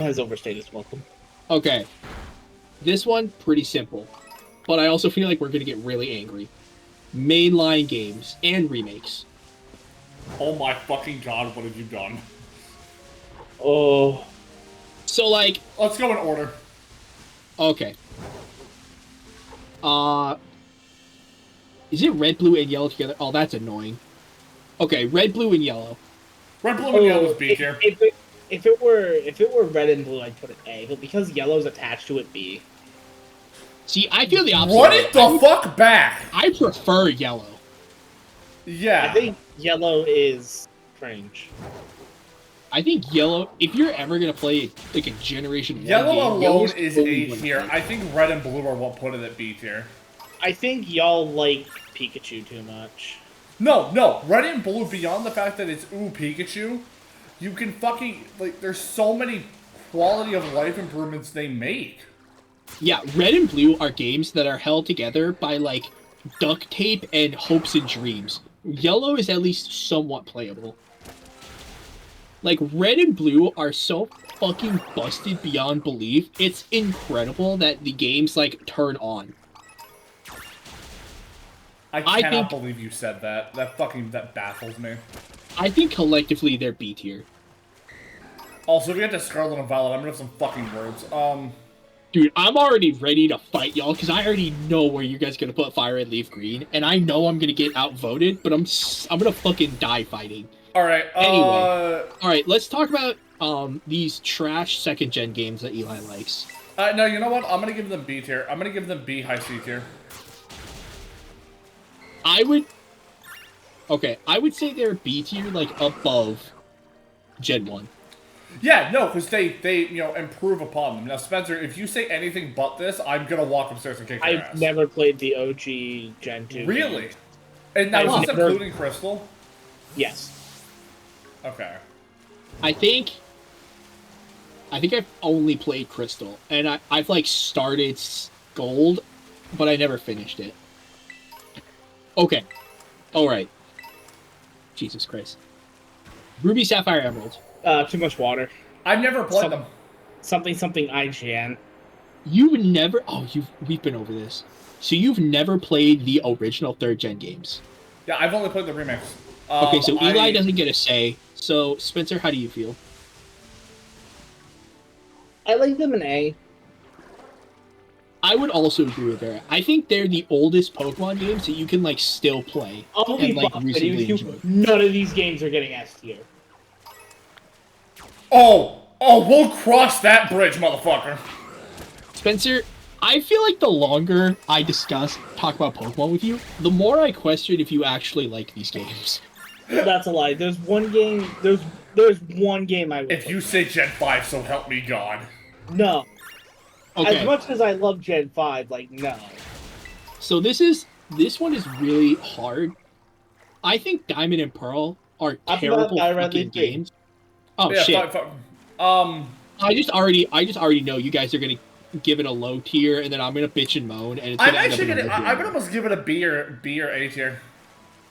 has overstayed its welcome. Okay. This one, pretty simple. But I also feel like we're going to get really angry. Mainline games and remakes. Oh my fucking god, what have you done? Oh. So, like... Let's go in order. Okay. Is it red, blue, and yellow together? Oh, that's annoying. Okay, red, blue, and yellow. Red, blue, and yellow is B tier. If it were red and blue, I'd put it A. But because yellow's attached to it, B. See, I feel the opposite. Run it the fuck back! I prefer yellow. Yeah. I think yellow is cringe. I think yellow, if you're ever going to play like a Generation 1 Yellow game, alone is A totally tier. I think red and blue are what put it at B tier. I think y'all like Pikachu too much. No, red and blue, beyond the fact that it's ooh Pikachu, you can fucking, like, there's so many quality of life improvements they make. Yeah, red and blue are games that are held together by, like, duct tape and hopes and dreams. Yellow is at least somewhat playable. Like, red and blue are so fucking busted beyond belief, it's incredible that the games, like, turn on. I cannot believe you said that. That baffles me. I think collectively they're B tier. Also, if we get to Scarlet and Violet, I'm gonna have some fucking words. Dude, I'm already ready to fight y'all, because I already know where you guys are gonna put Fire and Leaf Green, and I know I'm gonna get outvoted, but I'm gonna fucking die fighting. Alright, Anyway. Alright, let's talk about, these trash second-gen games that Eli likes. No, you know what? I'm gonna give them B tier. I'm gonna give them B high C tier. I would say they're B tier, like, above Gen 1. Yeah, no, because they improve upon them. Now, Spencer, if you say anything but this, I'm gonna walk upstairs and kick your ass. I've never played the OG Gen 2 Really? games. And now, is this never... including Crystal? Yes. Okay. I think I've only played Crystal, and I've, like, started Gold, but I never finished it. Okay. Alright. Jesus Christ. Ruby, Sapphire, Emerald. Too much water. I've never played them. Something IGN. You've never... Oh, we've been over this. So you've never played the original third-gen games? Yeah, I've only played the remix. Okay, so Eli doesn't get a say. So, Spencer, how do you feel? I like them in A. I would also agree with that. I think they're the oldest Pokemon games that you can, like, still play. And, like, reasonably enjoy. None of these games are getting S tier. Oh, we'll cross that bridge, motherfucker. Spencer, I feel like the longer I talk about Pokemon with you, the more I question if you actually like these games. That's a lie. There's one game. There's one game I would. If you say Gen 5, so help me God. No. Okay. As much as I love Gen 5, like, no. So this one is really hard. I think Diamond and Pearl are terrible fucking games. Oh yeah, shit. I just already know you guys are gonna give it a low tier, and then I'm gonna bitch and moan, and it's I would almost give it a B or A tier.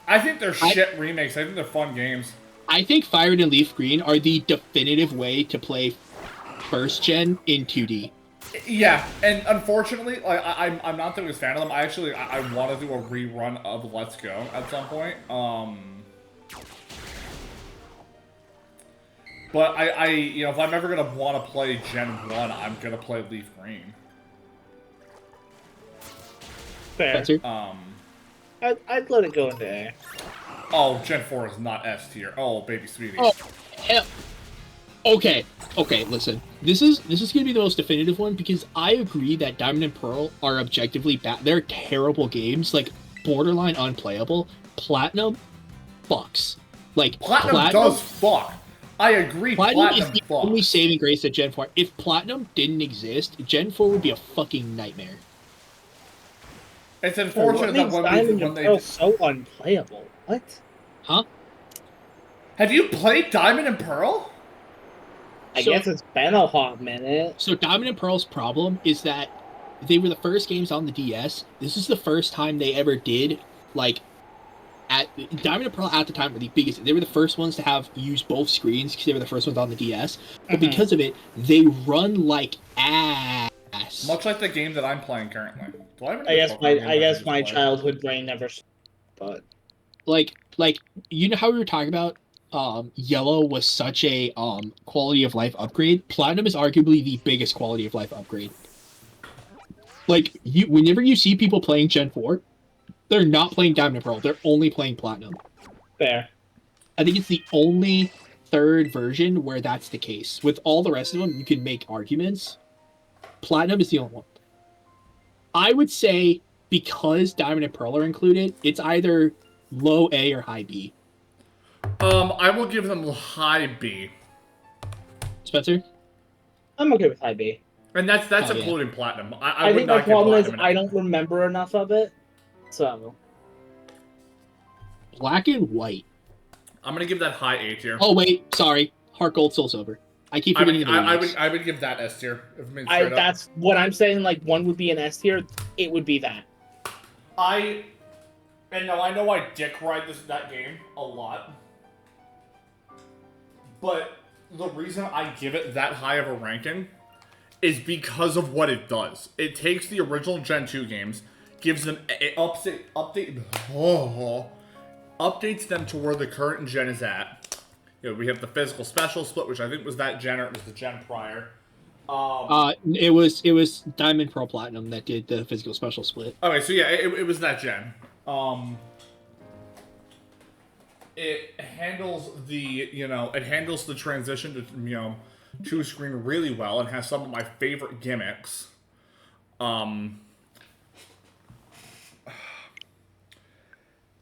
I think they're shit remakes. I think they're fun games. I think Fire and Leaf Green are the definitive way to play first gen in 2D. Yeah, and unfortunately, like I'm not the biggest fan of them. I want to do a rerun of Let's Go at some point. But if I'm ever gonna want to play Gen 1, I'm gonna play Leaf Green. Fair. I'd let it go into A. Oh, Gen 4 is not S tier. Oh, baby sweetie. Oh, hell. Okay, listen. This is gonna be the most definitive one because I agree that Diamond and Pearl are objectively bad. They're terrible games, like borderline unplayable. Platinum fucks. Like Platinum does fuck. I agree. Platinum is the only saving grace of Gen 4. If Platinum didn't exist, Gen 4 would be a fucking nightmare. It's unfortunate that when they so unplayable. What? Huh? Have you played Diamond and Pearl? I guess it's been a hot minute. So Diamond and Pearl's problem is that they were the first games on the DS. This is the first time they ever did, like, Diamond and Pearl at the time were the biggest. They were the first ones to have used both screens because they were the first ones on the DS. But because of it, they run like ass. Much like the game that I'm playing currently. Do I have I any guess Pokemon my games I can just play? childhood brain never. But like you know how we were talking about Yellow was such a quality of life upgrade. Platinum is arguably the biggest quality of life upgrade. Like whenever you see people playing Gen 4, they're not playing Diamond and Pearl. They're only playing Platinum. fair. I think it's the only third version where that's the case. With all the rest of them, you can make arguments. Platinum is the only one. I would say because Diamond and Pearl are included, it's either low A or high B. I will give them high B. Spencer? I'm okay with high B. And that's Oh, yeah. including Platinum. I I would think my not give problem is Platinum I don't remember enough of it, so. Black and White. I'm gonna give that high A tier. Oh wait, sorry. Heart Gold, Soul Silver. I keep forgetting the names. I would give that S tier. If I'm being straight up. That's what I'm saying. Like one would be an S tier, it would be that. And now I know I dick ride that game a lot, but the reason I give it that high of a ranking is because of what it does. It takes the original Gen 2 games, gives them updates them to where the current gen is at. You know, we have the physical special split, which I think was that gen, or it was the gen prior. It was Diamond Pearl Platinum that did the physical special split. Okay, so yeah, it was that gen. It handles the transition to two screen really well, and has some of my favorite gimmicks. And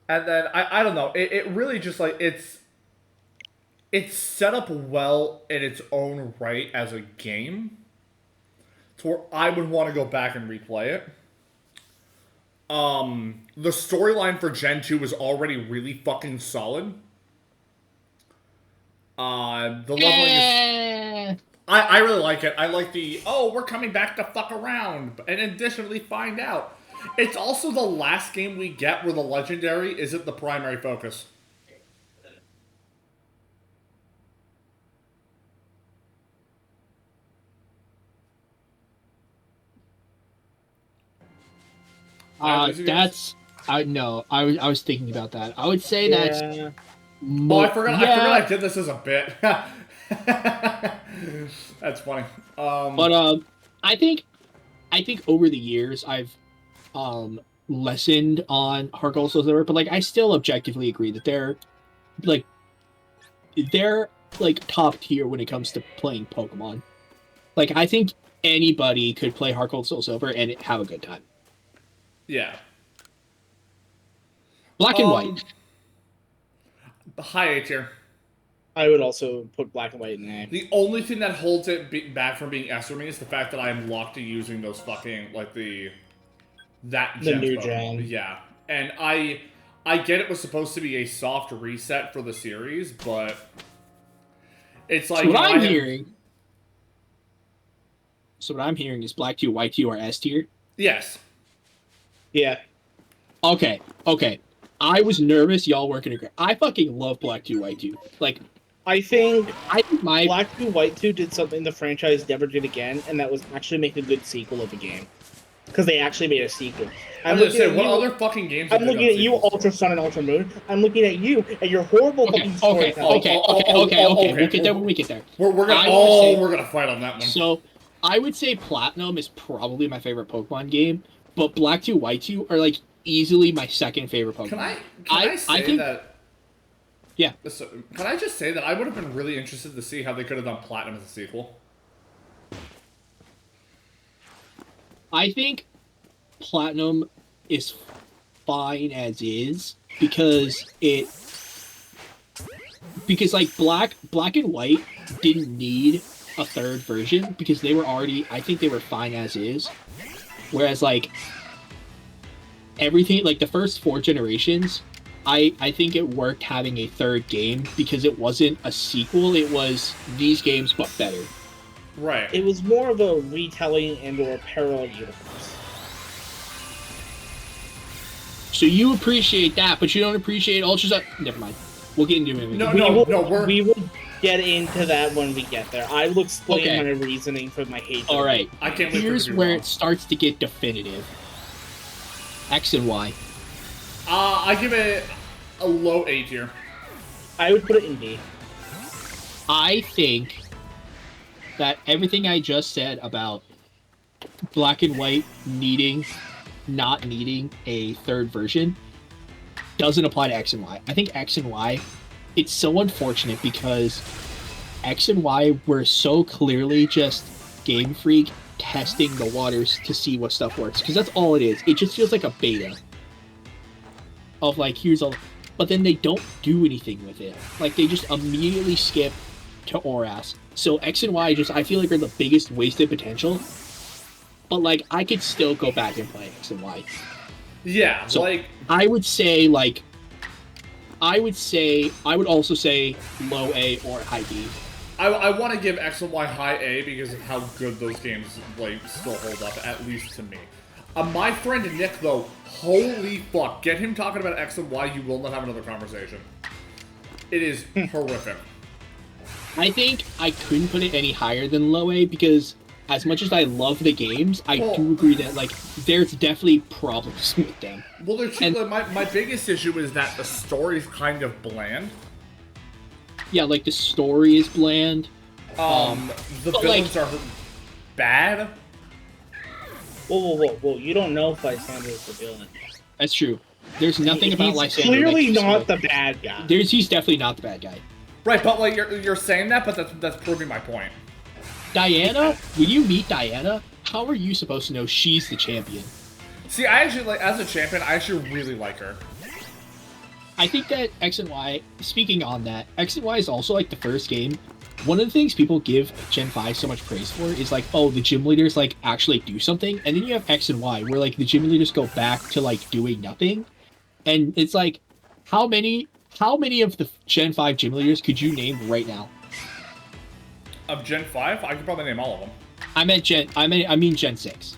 then I don't know, it really just like it's set up well in its own right as a game, to where I would want to go back and replay it. The storyline for Gen 2 was already really fucking solid. The leveling is... I really like it. I like we're coming back to fuck around, and additionally find out. It's also the last game we get where the legendary isn't the primary focus. I was thinking about that. I would say that's. I forgot I did this as a bit. That's funny. But I think over the years I've lessened on Heart Gold Soul Silver, but like I still objectively agree that they're top tier when it comes to playing Pokemon. Like I think anybody could play Heart Gold Soul Silver and have a good time. Yeah. Black and White. High A tier. I would also put Black and White in A. The only thing that holds it back from being S for me is the fact that I am locked to using those fucking the new gen. Yeah, and I get it was supposed to be a soft reset for the series, but it's like So what I'm hearing is Black 2, White 2 are S tier. Yes. Yeah. Okay. I was nervous y'all weren't gonna agree. I fucking love Black 2, White 2. Like, I think my Black 2, White 2 did something the franchise never did again, and that was actually make a good sequel of a game. Because they actually made a sequel. I'm looking at what other fucking games I'm looking at you, Ultra Sun and Ultra Moon. I'm looking at you and your horrible fucking storytelling. Okay. We'll get there when we get there. We're gonna fight on that one. So, I would say Platinum is probably my favorite Pokemon game, but Black 2, White 2 are like easily my second favorite Pokemon. Can I say that? Yeah. Can I just say that I would have been really interested to see how they could have done Platinum as a sequel? I think Platinum is fine as is because like Black and White didn't need a third version because they were I think they were fine as is. Whereas like everything, like the first 4 generations, I think it worked having a third game because it wasn't a sequel, it was these games but better. Right. It was more of a retelling and or parallel universe. So you appreciate that, but you don't appreciate Ultra's. Never mind. We'll get into it. We will get into that when we get there. I will explain my reasoning for my hate. All right. I can't wait. Here's where it starts to get definitive. X and Y. I give it a low A tier. I would put it in D. I think that everything I just said about Black and White not needing a third version doesn't apply to X and Y. I think X and Y, it's so unfortunate because X and Y were so clearly just Game Freak testing the waters to see what stuff works. Because that's all it is. It just feels like a beta. Of like, here's all... But then they don't do anything with it. Like, they just immediately skip to ORAS. So X and Y just, I feel like, are the biggest wasted potential. But, like, I could still go back and play X and Y. Yeah, so like... I would say, like... I would also say low A or high B. I want to give X and Y high A because of how good those games, like, still hold up, at least to me. My friend Nick, though, holy fuck. Get him talking about X and Y, you will not have another conversation. It is horrific. I think I couldn't put it any higher than low A because as much as I love the games, I do agree that, like, there's definitely problems with them. Well, my biggest issue is that the story's kind of bland. Yeah, like, the story is bland. The villains are bad. Whoa. You don't know if Lysander is the villain. That's true. There's nothing about Lysander. He's clearly not the bad guy. He's definitely not the bad guy. Right, but, like, you're saying that, but that's proving my point. Diana, when you meet Diana, how are you supposed to know she's the champion? See, I actually, like, as a champion, I actually really like her. I think that X and Y, speaking on that, X and Y is also, like, the first game. One of the things people give Gen 5 so much praise for is, like, oh, the gym leaders, like, actually do something. And then you have X and Y, where, like, the gym leaders go back to, like, doing nothing. And it's like, how many of the Gen 5 gym leaders could you name right now? Of Gen 5? I could probably name all of them. I mean Gen 6.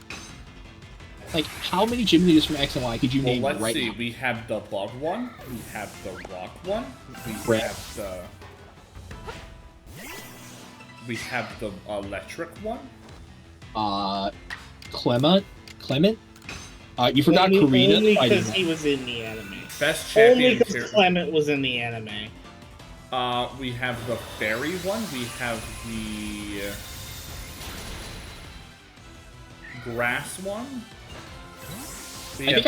Like, how many gym leaders from X and Y could you name right now? Let's see. We have the Bug one. We have the Rock one. We have the Electric one. Clement? You forgot Karina. Only because he was in the anime. Best champion. Only because Clement was in the anime. We have the Fairy one. We have the Grass one. I think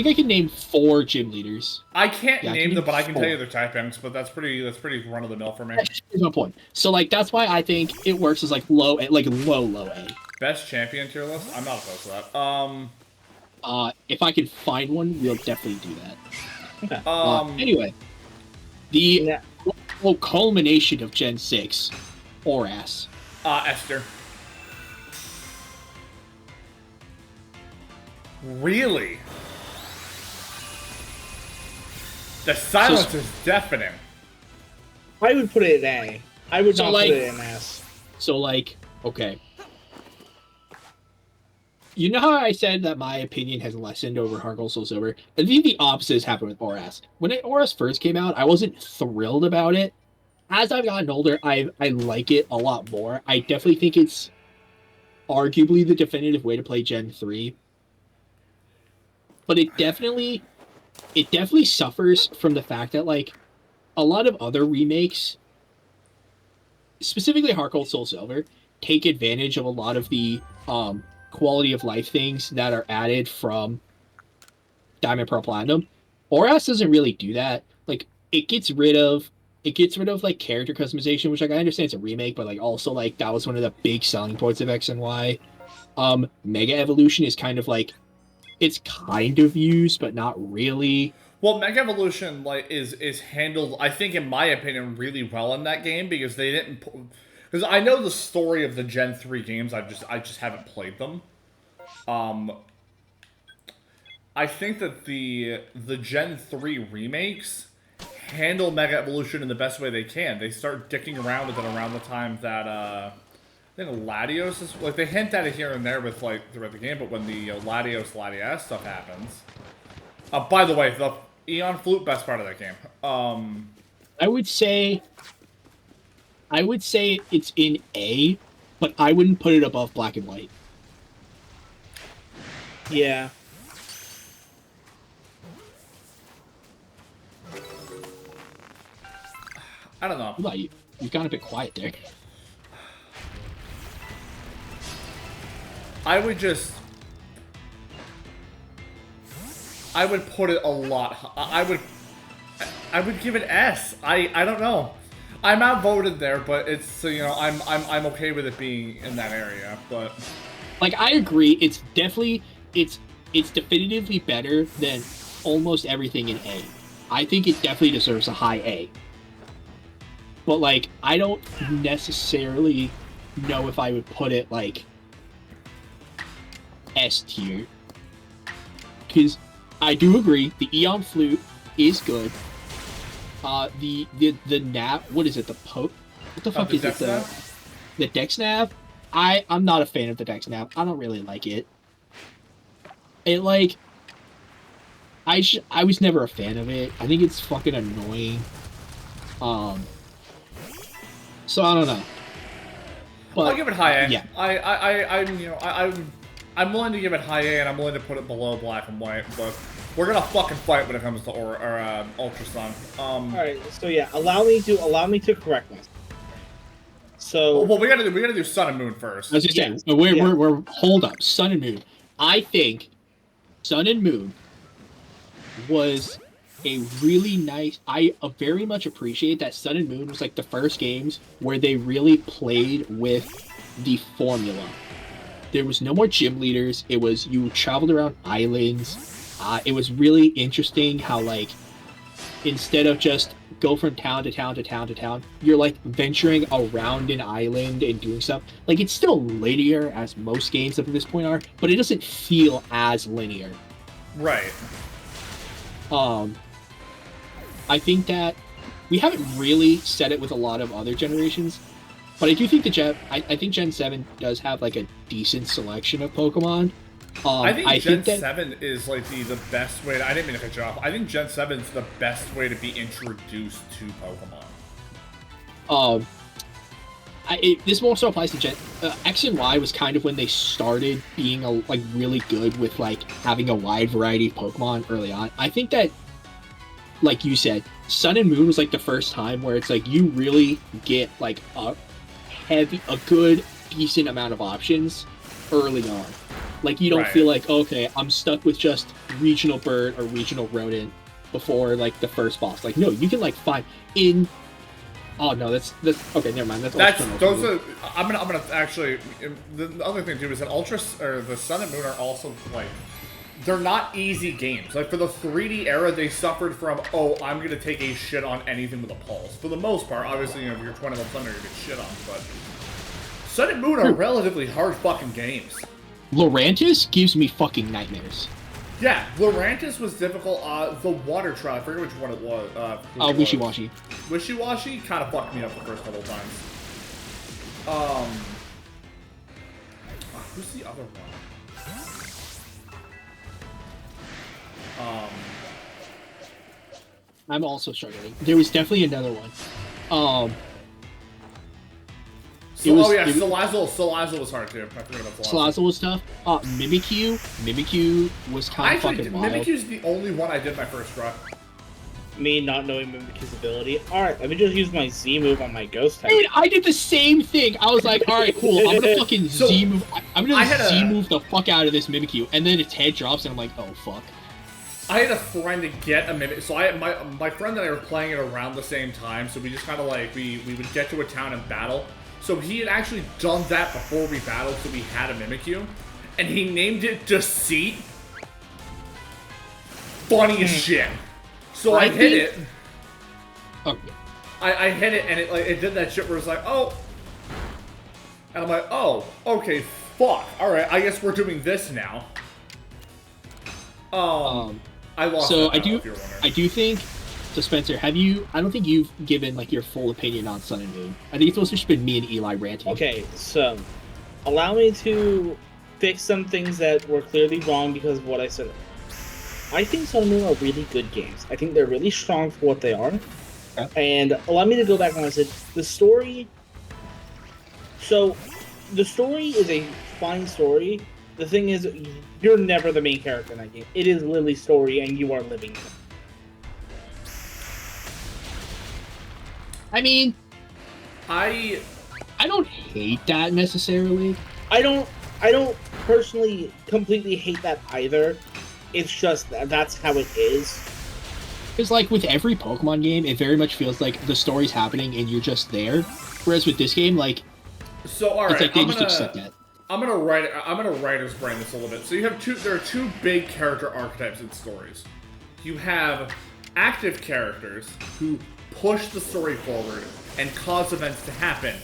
I can name 4 gym leaders. I can't name them, but I can tell you their typings. But that's pretty run of the mill for me. That's my point. So, like, that's why I think it works as like low A. Best champion tier list. I'm not opposed to that. If I can find one, we'll definitely do that. Okay. Anyway, the culmination of Gen 6, ORAS. Esther. Really? The silence is deafening. I would put it in A. I would not put it in S. So, like, okay. You know how I said that my opinion has lessened over Heart Gold Soul Silver? I think the opposite has happened with ORAS. When ORAS first came out, I wasn't thrilled about it. As I've gotten older, I like it a lot more. I definitely think it's arguably the definitive way to play Gen 3. But it definitely suffers from the fact that, like, a lot of other remakes, specifically Heart Gold Soul Silver, take advantage of a lot of the quality of life things that are added from Diamond Pearl Platinum. ORAS doesn't really do that. Like, it gets rid of like character customization, which, like, I understand it's a remake, but, like, also, like, that was one of the big selling points of X and Y. Mega Evolution is kind of like, it's kind of used, but not really. Well, Mega Evolution, like, is handled, I think, in my opinion, really well in that game because they didn't. Because I know the story of the Gen 3 games, I just haven't played them. I think that the Gen 3 remakes handle Mega Evolution in the best way they can. They start dicking around with it around the time that I think Latios is, like, they hint at it here and there with, like, throughout the game, but when the Latios stuff happens, By the way, the Eon Flute, best part of that game. I would say it's in A, but I wouldn't put it above Black and White. Yeah. I don't know. You've gone a bit quiet there. I would put it a lot. I would give it S. I don't know. I'm outvoted there, but it's I'm okay with it being in that area. But like I agree, it's definitively better than almost everything in A. I think it definitely deserves a high A. But like I don't necessarily know if I would put it like S tier. Because I do agree, the Eon Flute is good. The nav, what is it? What the fuck is it? The Dex Nav? I'm not a fan of the Dex Nav. I don't really like it. It like I was never a fan of it. I think it's fucking annoying. So I don't know. But, I'll give it high A. Yeah. I'm willing to give it high A, and I'm willing to put it below Black and White, but we're gonna fucking fight when it comes to Ultra Sun. All right, so yeah, allow me to correct myself. So well, we gotta do Sun and Moon first. I was just saying, we're hold up, Sun and Moon. I think Sun and Moon was a really nice. I very much appreciate that Sun and Moon was like the first games where they really played with the formula. There was no more gym leaders. It was you traveled around islands. It was really interesting how like instead of just go from town to town to town to town, you're like venturing around an island and doing stuff. Like it's still linear as most games up to this point are, but it doesn't feel as linear. Right. I think that we haven't really said it with a lot of other generations, but I do think I think Gen 7 does have like a decent selection of Pokemon. I think Gen 7 is like the best way to, I didn't mean to cut you off. I think Gen 7 is the best way to be introduced to Pokemon. This also applies to Gen X and Y was kind of when they started being like really good with like having a wide variety of Pokemon early on. I think that, like you said, Sun and Moon was like the first time where it's like you really get like a good, decent amount of options early on. Like you don't feel like, okay, I'm stuck with just regional bird or regional rodent before like the first boss. Like no, you can like find in. Oh no, that's okay. Never mind. I'm gonna actually. The other thing too is that the Sun and Moon are also like, they're not easy games. Like for the 3D era, they suffered from I'm gonna take a shit on anything with a pulse. For the most part, obviously, if you're 20 levels under, you're gonna get shit on. But Sun and Moon are relatively hard fucking games. Lurantis gives me fucking nightmares. Yeah, Lurantis was difficult. The water trial, I forget which one it was. Wishy-Washy. Wishy-Washy kind of fucked me up the first couple of times. Who's the other one? I'm also struggling. There was definitely another one. Salazzle was hard too. I forgot about Salazzle was tough. Mimikyu was kind of fucking wild. Mimikyu's the only one I did my first try. Me not knowing Mimikyu's ability. Alright, let me just use my Z move on my ghost type. Dude, I did the same thing. I was like, alright, cool. I'm gonna fucking Z move. I'm gonna Z move the fuck out of this Mimikyu. And then its head drops and I'm like, oh fuck. I had a friend to get a Mimikyu. So my friend and I were playing it around the same time. So we just kind of like, we would get to a town and battle. So he had actually done that before we battled, so we had a Mimikyu. And he named it Deceit. Funny as shit. So I hit it. Okay. I hit it, and it did that shit where it's like, oh. And I'm like, oh, okay, fuck. Alright, I guess we're doing this now. I lost so that battle, if you're wondering. I do think, so Spencer, I don't think you've given like your full opinion on Sun and Moon. I think it's mostly just been me and Eli ranting. Okay, so allow me to fix some things that were clearly wrong because of what I said. I think Sun and Moon are really good games. I think they're really strong for what they are. Yeah. And allow me to go back and I said the story. So, the story is a fine story. The thing is, you're never the main character in that game. It is Lily's story, and you are living it. I mean, I don't hate that necessarily. I don't personally completely hate that either. It's just that's how it is. Because, like, with every Pokemon game, it very much feels like the story's happening and you're just there. Whereas with this game, like, so all right, it's like they just accept that. I'm gonna writer's brain this a little bit. So there are two big character archetypes in stories. You have active characters who push the story forward and cause events to happen.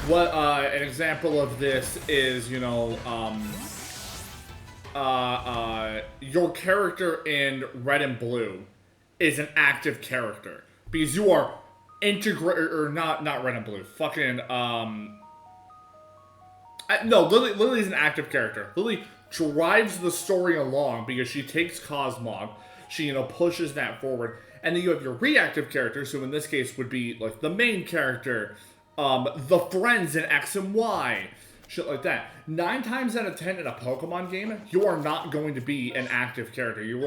What an example of this is, your character in Red and Blue is an active character because you are not Red and Blue. Fucking no, Lily's an active character. Lily drives the story along because she takes Cosmog. She, pushes that forward. And then you have your reactive characters, who in this case would be, like, the main character, the friends in X and Y, shit like that. 9 times out of 10 in a Pokemon game, you are not going to be an active character. You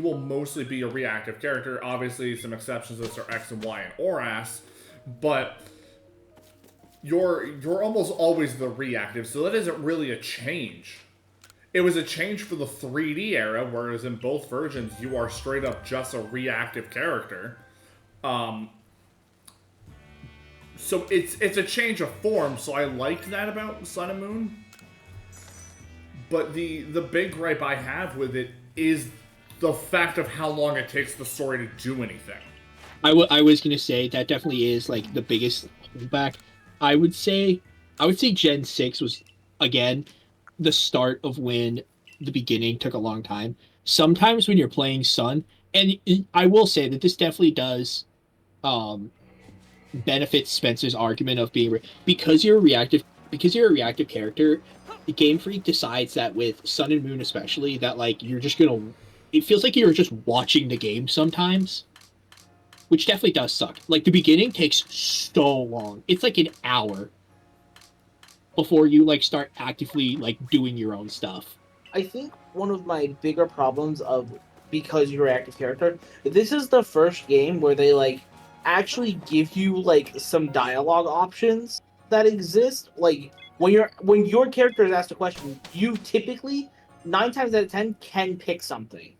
will mostly be a reactive character. Obviously, some exceptions to this are X and Y and Oras, but you're almost always the reactive, so that isn't really a change. It was a change for the 3D era, whereas in both versions, you are straight up just a reactive character. So it's a change of form, so I liked that about Sun and Moon. But the big gripe I have with it is the fact of how long it takes the story to do anything. I was going to say, that definitely is, like, the biggest holdback. I would say Gen 6 was, again, the start of when the beginning took a long time. Sometimes when you're playing Sun, and I will say that this definitely does benefit Spencer's argument of being because you're a reactive character. Game Freak decides that with Sun and Moon especially, that, like, you're just gonna, it feels like you're just watching the game sometimes, which definitely does suck. Like, the beginning takes so long. It's like an hour before you, like, start actively, like, doing your own stuff. I think one of my bigger problems of because you're an active character, this is the first game where they, like, actually give you, like, some dialogue options that exist. Like, when your character is asked a question, you typically 9 times out of 10 can pick something.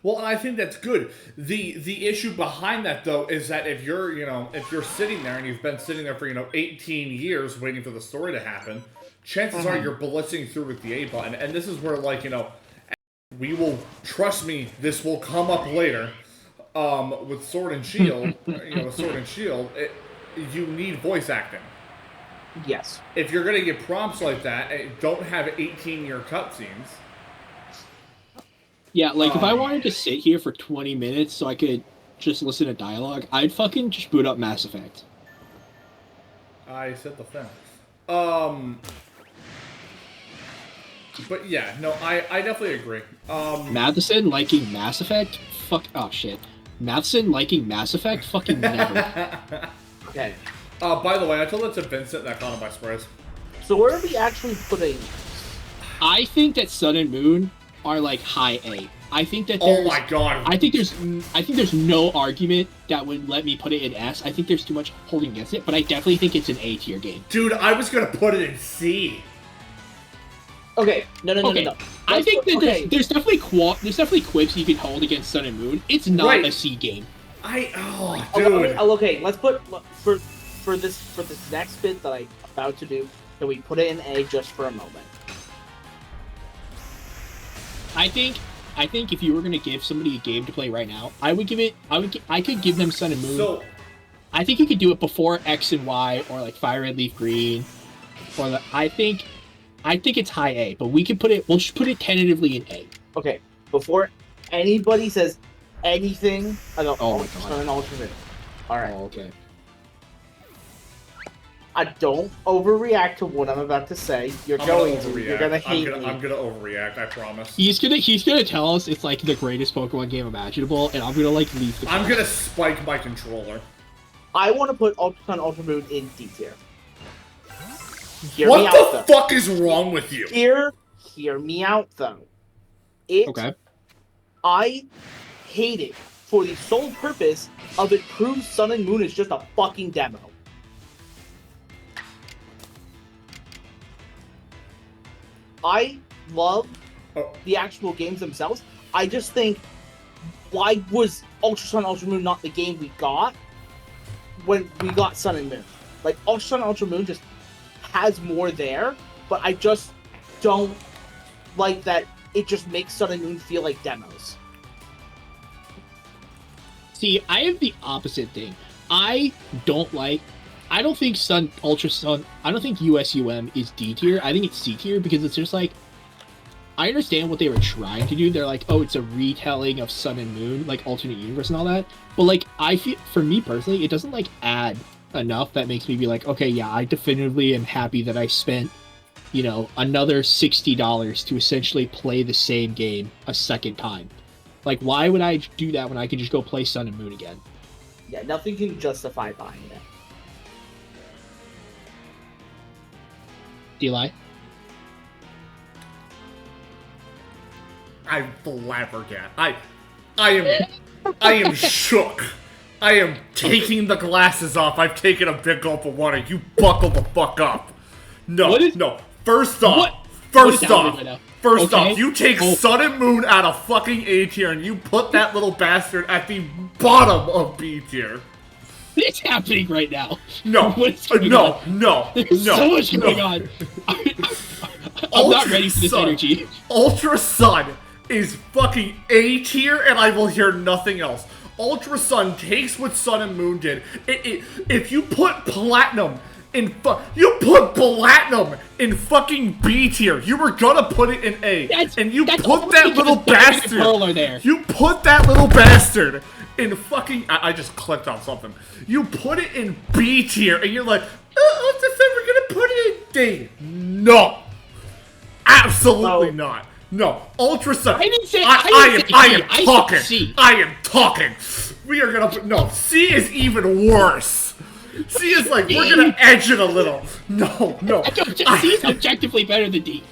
Well, and I think that's good. The issue behind that, though, is that if you're sitting there and you've been sitting there for 18 years waiting for the story to happen, chances are you're blitzing through with the A button, and this is where, like, we will, trust me, this will come up later. With Sword and Shield, you need voice acting. Yes. If you're gonna get prompts like that, don't have 18-year cutscenes. Yeah, like, if I wanted to sit here for 20 minutes so I could just listen to dialogue, I'd fucking just boot up Mass Effect. I said the thing. But yeah, no, I definitely agree. Matheson liking Mass Effect? Oh shit. Matheson liking Mass Effect? Fucking never. Okay. By the way, I told that to Vincent and that caught him by surprise. So where are we actually putting? I think that Sun and Moon are, like, high A. I think that oh my god. I think there's no argument that would let me put it in S. I think there's too much holding against it, but I definitely think it's an A tier game. Dude, I was gonna put it in C. Okay, no. I think that there's definitely quips you can hold against Sun and Moon. It's not a C game. Dude. Okay, let's put for this next bit that I'm about to do. Can we put it in A just for a moment? I think if you were gonna give somebody a game to play right now, I could give them Sun and Moon. So, I think you could do it before X and Y or, like, Fire Red Leaf Green, or I think it's high A, but we'll just put it tentatively in A. Okay, before anybody says anything, I go, oh my god, an alternate. All right. Oh, okay. don't overreact to what I'm about to say. You're going to. You're gonna hate me. I'm gonna overreact. I promise. He's gonna tell us it's like the greatest Pokemon game imaginable, and I'm gonna like leave the. I'm gonna spike my controller. I want to put Ultra Sun, Ultra Moon in D tier. What the fuck is wrong with you? Hear me out though. Okay. I hate it for the sole purpose of it proves Sun and Moon is just a fucking demo. I love the actual games themselves. I just think, why was Ultra Sun, Ultra Moon not the game we got when we got Sun and Moon? Like, Ultra Sun, Ultra Moon just has more there, but I just don't like that it just makes Sun and Moon feel like demos. See, I have the opposite thing. I don't think Ultra Sun, I don't think USUM is D tier. I think it's C tier because it's just like, I understand what they were trying to do. They're like, oh, it's a retelling of Sun and Moon, like alternate universe and all that. But like, I feel, for me personally, it doesn't like add enough that makes me be like, okay, yeah, I definitively am happy that I spent, you know, another $60 to essentially play the same game a second time. Like, why would I do that when I could just go play Sun and Moon again? Yeah, nothing can justify buying it. Eli? I'm flabbergasted. I am shook. I am taking the glasses off. I've taken a big gulp of water. You buckle the fuck up. No. First off, you take Sun and Moon out of fucking A tier and you put that little bastard at the bottom of B tier. It's happening right now. No. There's so much going on. I'm not ready for this energy. Ultra Sun is fucking A tier, and I will hear nothing else. Ultra Sun takes what Sun and Moon did. If you put Platinum in Platinum in fucking B tier, you were gonna put it in A, and you put that little bastard. You put that little bastard in fucking. I just clicked on something. You put it in B tier, and you're like, oh, we're gonna put it in D. No, absolutely not. No, Ultra Sun. I am talking. We are gonna put C is even worse. C is like we're gonna edge it a little. No. C is objectively better than D.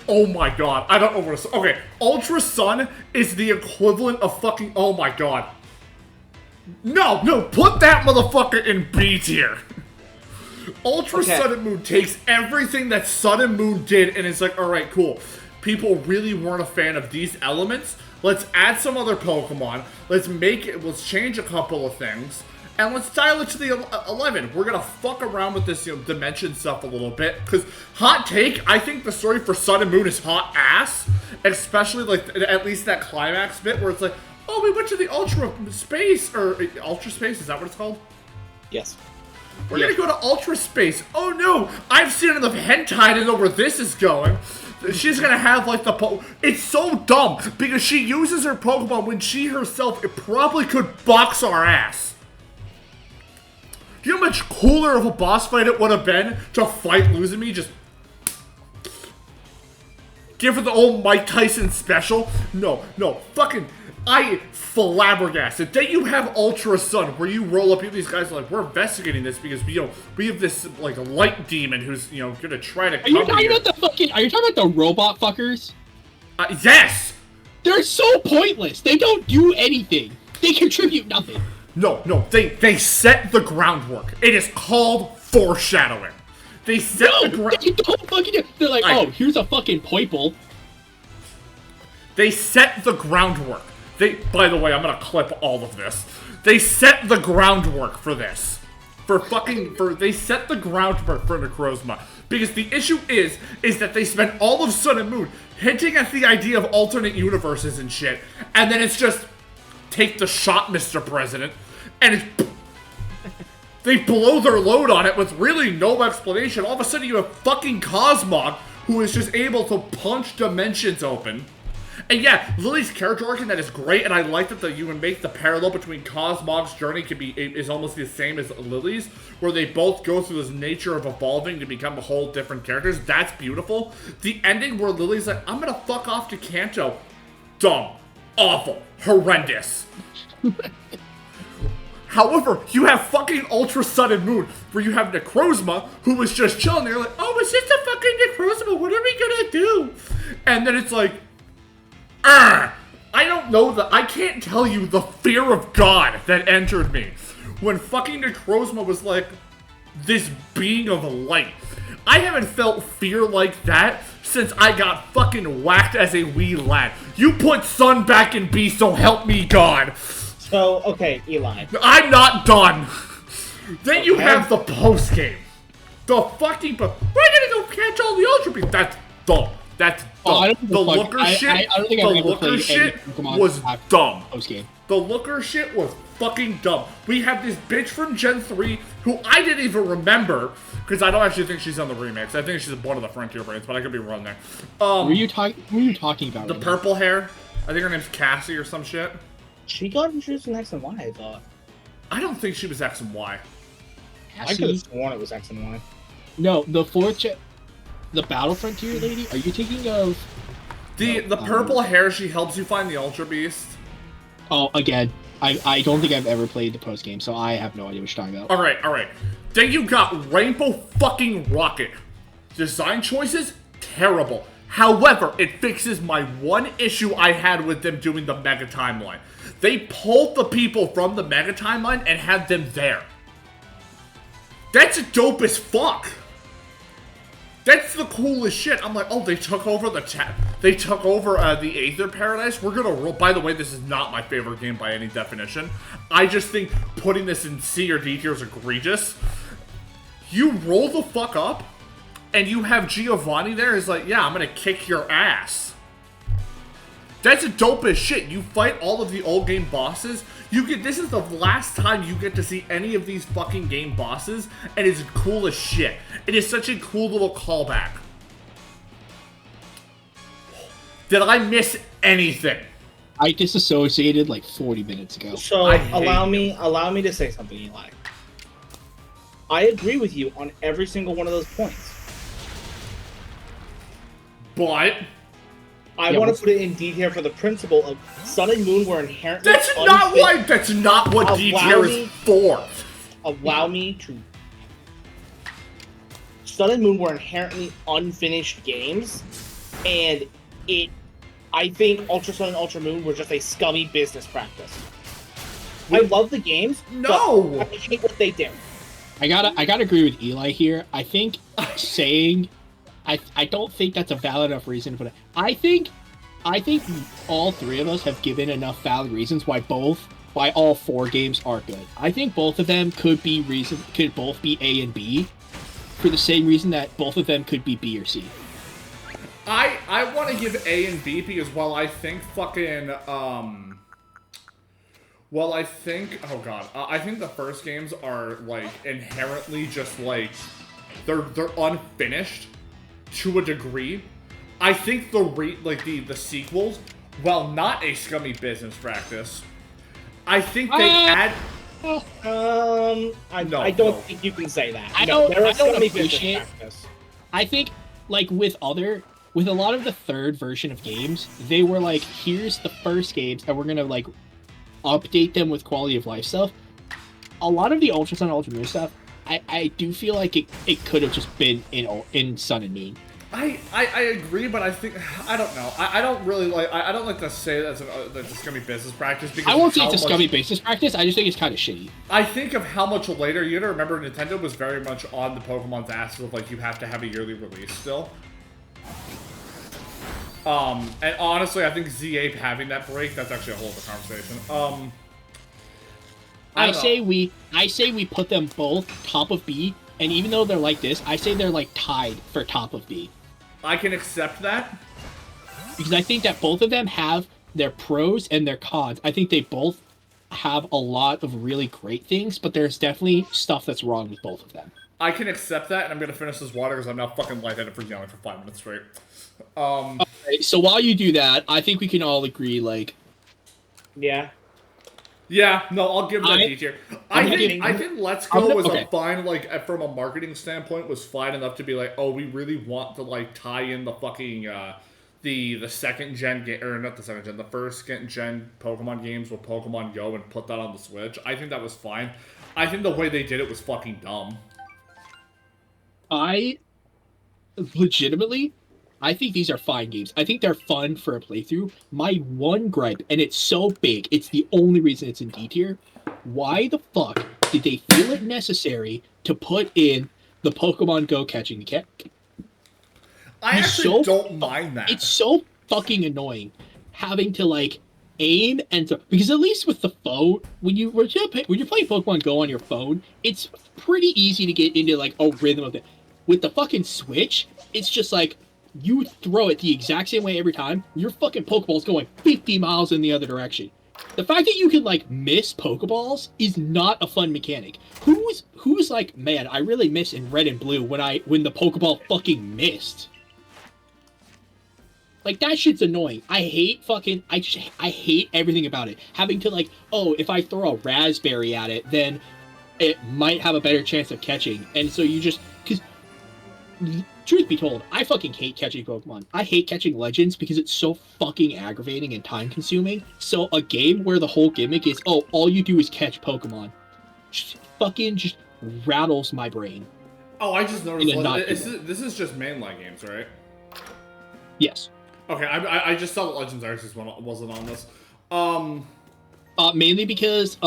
Oh my god, I don't know what to. Okay, Ultra Sun is the equivalent of fucking. Oh my god. No, put that motherfucker in B tier. Ultra Sun and Moon takes everything that Sun and Moon did and it's like, alright, cool. People really weren't a fan of these elements. Let's add some other Pokemon. Let's change a couple of things. And let's dial it to the 11. We're gonna fuck around with this dimension stuff a little bit. Because, hot take, I think the story for Sun and Moon is hot ass. Especially, like, at least that climax bit where it's like, oh, we went to the Ultra Space. Or, Ultra Space, is that what it's called? Yes. We're gonna go to Ultra Space. Oh no, I've seen enough hentai to know where this is going. She's gonna have like it's so dumb because she uses her Pokemon when she herself probably could box our ass. Do you know how much cooler of a boss fight it would have been to fight losing me? Just give her the old Mike Tyson special. No, fucking. I flabbergasted that you have Ultra Sun where you roll up, these guys are like, we're investigating this because we have this like light demon who's gonna try to. Are you talking about the robot fuckers? Yes. They're so pointless. They don't do anything. They contribute nothing. No. They set the groundwork. It is called foreshadowing. They set the groundwork. They don't fucking do. They're like, oh, here's a fucking Poiple. They set the groundwork. By the way, I'm gonna clip all of this. They set the groundwork for this. They set the groundwork for Necrozma. Because the issue is that they spent all of Sun and Moon hinting at the idea of alternate universes and shit. And then it's just, take the shot, Mr. President. And it's, they blow their load on it with really no explanation. All of a sudden you have fucking Cosmog, who is just able to punch dimensions open. And yeah, Lily's character arc in that is great, and I like that you make the parallel between Cosmog's journey is almost the same as Lily's, where they both go through this nature of evolving to become a whole different characters. That's beautiful. The ending where Lily's like, I'm gonna fuck off to Kanto. Dumb. Awful. Horrendous. However, you have fucking Ultra Sun and Moon, where you have Necrozma, who was just chilling there like, oh, it's just a fucking Necrozma, what are we gonna do? And then it's like, I don't know I can't tell you the fear of God that entered me when fucking Necrozma was like this being of light. I haven't felt fear like that since I got fucking whacked as a wee lad. You put Sun back in B, so help me God. So, okay, Eli. I'm not done. Then you have the post game. The fucking we're gonna go catch all the Ultra Beasts. That's dumb. That's dumb. The looker shit. I don't think the looker shit was dumb. Post game. The looker shit was fucking dumb. We have this bitch from Gen 3 who I didn't even remember because I don't actually think she's on the remix. I think she's one of the Frontier brands, but I could be wrong there. Who are you talking about? The purple hair. I think her name's Cassie or some shit. She got introduced in X and Y, I thought. I don't think she was X and Y. I could have sworn it was X and Y. No, the Battle Frontier lady? Are you thinking of... The purple hair, she helps you find the Ultra Beast. Oh, again, I don't think I've ever played the post game, so I have no idea what you're talking about. Alright. Then you got Rainbow fucking Rocket. Design choices? Terrible. However, it fixes my one issue I had with them doing the Mega Timeline. They pulled the people from the Mega Timeline and had them there. That's dope as fuck. That's the coolest shit. I'm like, oh, they took over the Aether Paradise. We're gonna roll. By the way, this is not my favorite game by any definition. I just think putting this in C or D tier is egregious. You roll the fuck up, and you have Giovanni there. Is like, yeah, I'm gonna kick your ass. That's a dope as shit. You fight all of the old game bosses. This is the last time you get to see any of these fucking game bosses, and it's cool as shit. It is such a cool little callback. Did I miss anything? I disassociated like 40 minutes ago. So allow me to say something, Eli. I agree with you on every single one of those points. But I want to put it in D tier for the principle of Sun and Moon were inherently That's not what D tier is for. Allow me to. Sun and Moon were inherently unfinished games, and I think Ultra Sun and Ultra Moon were just a scummy business practice. I love the games. No, I hate what they did. I gotta agree with Eli here. I think saying I don't think that's a valid enough reason to put it. I think all three of us have given enough valid reasons why all four games are good. I think both of them could both be A and B for the same reason that both of them could be B or C. I want to give A and B because I think the first games are like inherently just like they're unfinished to a degree. I think the sequels, while not a scummy business practice, I think they add. I don't think you can say that. I don't appreciate. I think like with a lot of the third version of games, they were like, here's the first games, and we're gonna like update them with quality of life stuff. A lot of the Ultra Sun and Ultra Moon stuff, I do feel like it could have just been in Sun and Moon. I agree, but I think I don't know. I don't like to say that's a scummy business practice because I won't say it's a scummy business practice. I just think it's kind of shitty. I think of how much later you gotta remember Nintendo was very much on the Pokemon's ass of like you have to have a yearly release still. And honestly, I think Z-Ape having that break, that's actually a whole other conversation. I say we put them both top of B, and even though they're like this, I say they're like tied for top of B. I can accept that. Because I think that both of them have their pros and their cons. I think they both have a lot of really great things, but there's definitely stuff that's wrong with both of them. I can accept that, and I'm gonna finish this water because I'm now fucking lightheaded for yelling for 5 minutes straight. Right, so while you do that, I think we can all agree, like... Yeah. Yeah, no, I'll give that D tier. I think Let's Go was a fine, like, from a marketing standpoint, was fine enough to be like, oh, we really want to, like, tie in the fucking, the second gen game, or not the second gen, the first gen Pokemon games with Pokemon Go and put that on the Switch. I think that was fine. I think the way they did it was fucking dumb. Legitimately, I think these are fine games. I think they're fun for a playthrough. My one gripe, and it's so big, it's the only reason it's in D tier. Why the fuck did they feel it necessary to put in the Pokemon Go catching the cat? I actually don't mind that. It's so fucking annoying having to like aim and because at least with the phone, when you're playing Pokemon Go on your phone, it's pretty easy to get into like a rhythm of it. With the fucking Switch, it's just like you throw it the exact same way every time. Your fucking Pokeball's going 50 miles in the other direction. The fact that you can like miss Pokeballs is not a fun mechanic. Who's like, man, I really miss in Red and Blue when the Pokeball fucking missed. Like, that shit's annoying. I hate everything about it. Having to, like, oh, if I throw a raspberry at it, then it might have a better chance of catching. And so you just, because, truth be told, I fucking hate catching Pokemon. I hate catching Legends because it's so fucking aggravating and time-consuming. So a game where the whole gimmick is, oh, all you do is catch Pokemon, just rattles my brain. Oh, I just noticed, this is just mainline games, right? Yes. Okay, I just saw that Legends Arceus wasn't on this. Mainly because,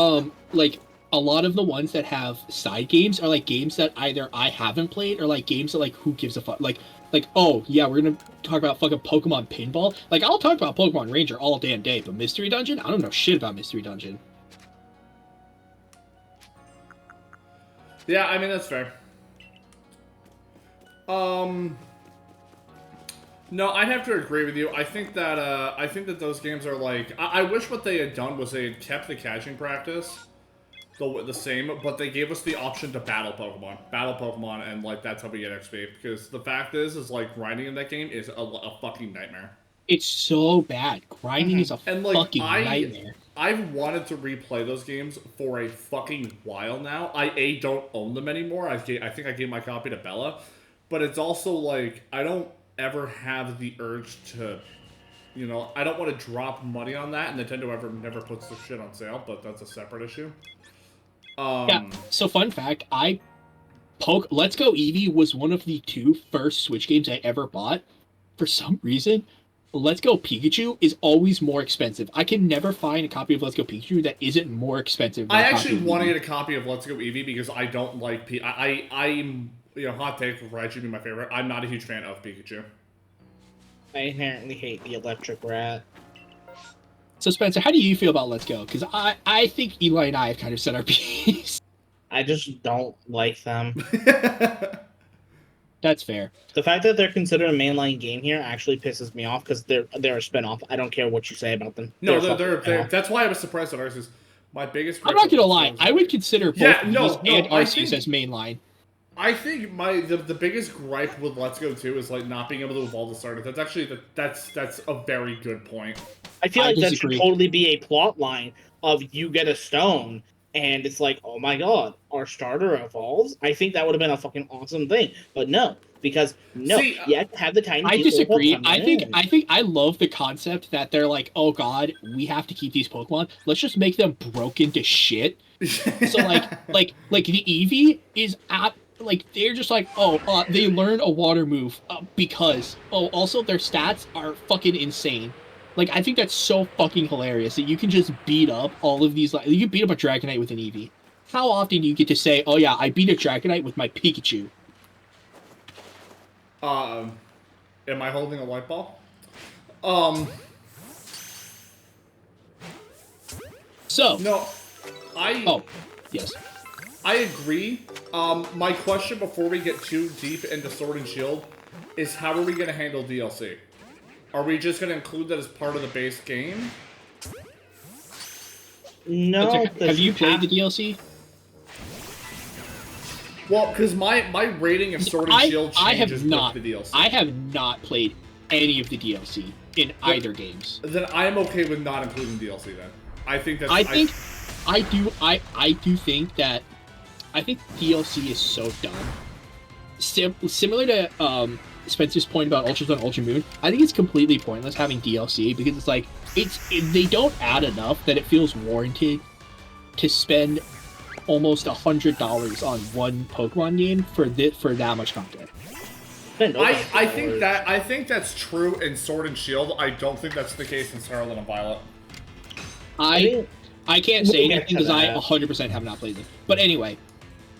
like, a lot of the ones that have side games are, like, games that either I haven't played or, like, games that, like, who gives a fuck? Like, oh, yeah, we're gonna talk about fucking Pokemon Pinball. Like, I'll talk about Pokemon Ranger all damn day, but Mystery Dungeon? I don't know shit about Mystery Dungeon. Yeah, I mean, that's fair. No, I'd have to agree with you. I think that those games are like... I wish what they had done was they had kept the catching practice the same, but they gave us the option to battle Pokemon, and like that's how we get XP. Because the fact is like grinding in that game is a fucking nightmare. It's so bad. Grinding is a fucking nightmare. I've wanted to replay those games for a fucking while now. I don't own them anymore. I think I gave my copy to Bella, but it's also like I don't ever have the urge to, you know, I don't want to drop money on that, and Nintendo never puts the shit on sale, but that's a separate issue. Yeah, so fun fact, Let's Go Eevee was one of the 2 first Switch games I ever bought. For some reason, Let's Go Pikachu is always more expensive. I can never find a copy of Let's Go Pikachu that isn't more expensive than I actually want to get a copy of Let's Go Eevee because I don't like I'm you know, hot take, Raichu be my favorite. I'm not a huge fan of Pikachu. I inherently hate the electric rat. So Spencer, how do you feel about Let's Go? Because I think Eli and I have kind of said our piece. I just don't like them. That's fair. The fact that they're considered a mainline game here actually pisses me off because they're a spinoff. I don't care what you say about them. No, they're that's why I was surprised at Arceus. My biggest. I'm not gonna lie. I would consider both and Arceus as mainline. I think the biggest gripe with Let's Go 2 is like not being able to evolve the starter. That's actually that's a very good point. I feel like that should totally be a plot line of you get a stone and it's like, oh my god, our starter evolves. I think that would have been a fucking awesome thing, but no, because you have to have the tiny. I disagree. I think I love the concept that they're like, oh god, we have to keep these Pokemon. Let's just make them broken to shit. So like the Eevee is at. Like, they're just like, they learn a water move because, also their stats are fucking insane. Like, I think that's so fucking hilarious that you can just beat up all of these, like, you can beat up a Dragonite with an Eevee. How often do you get to say, oh yeah, I beat a Dragonite with my Pikachu? Am I holding a light ball? So. No, yes. I agree. My question before we get too deep into Sword and Shield is how are we going to handle DLC? Are we just going to include that as part of the base game? No. Have you played the DLC? Well, because my rating of Sword and Shield changes with the DLC. I have not played any of the DLC in either games. Then I am okay with not including DLC. Then I think that's. I do think that. I think DLC is so dumb. Similar to Spencer's point about Ultra Sun, Ultra Moon, I think it's completely pointless having DLC because it's like they don't add enough that it feels warranted to spend almost $100 on one Pokemon game for that much content. I think that's true in Sword and Shield. I don't think that's the case in Scarlet and Violet. I can't say anything because I 100% have not played them. But anyway,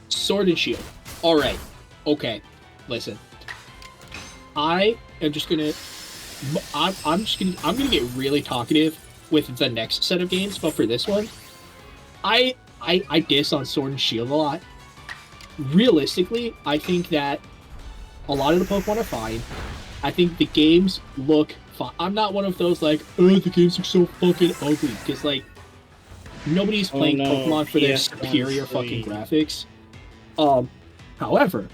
Sword and Shield. All right, okay. Listen, I'm gonna get really talkative with the next set of games, but for this one, I diss on Sword and Shield a lot. Realistically, I think that a lot of the Pokemon are fine. I think the games look fine. I'm not one of those like, oh, the games look so fucking ugly, because like nobody's playing Pokemon for their superior fucking graphics. However,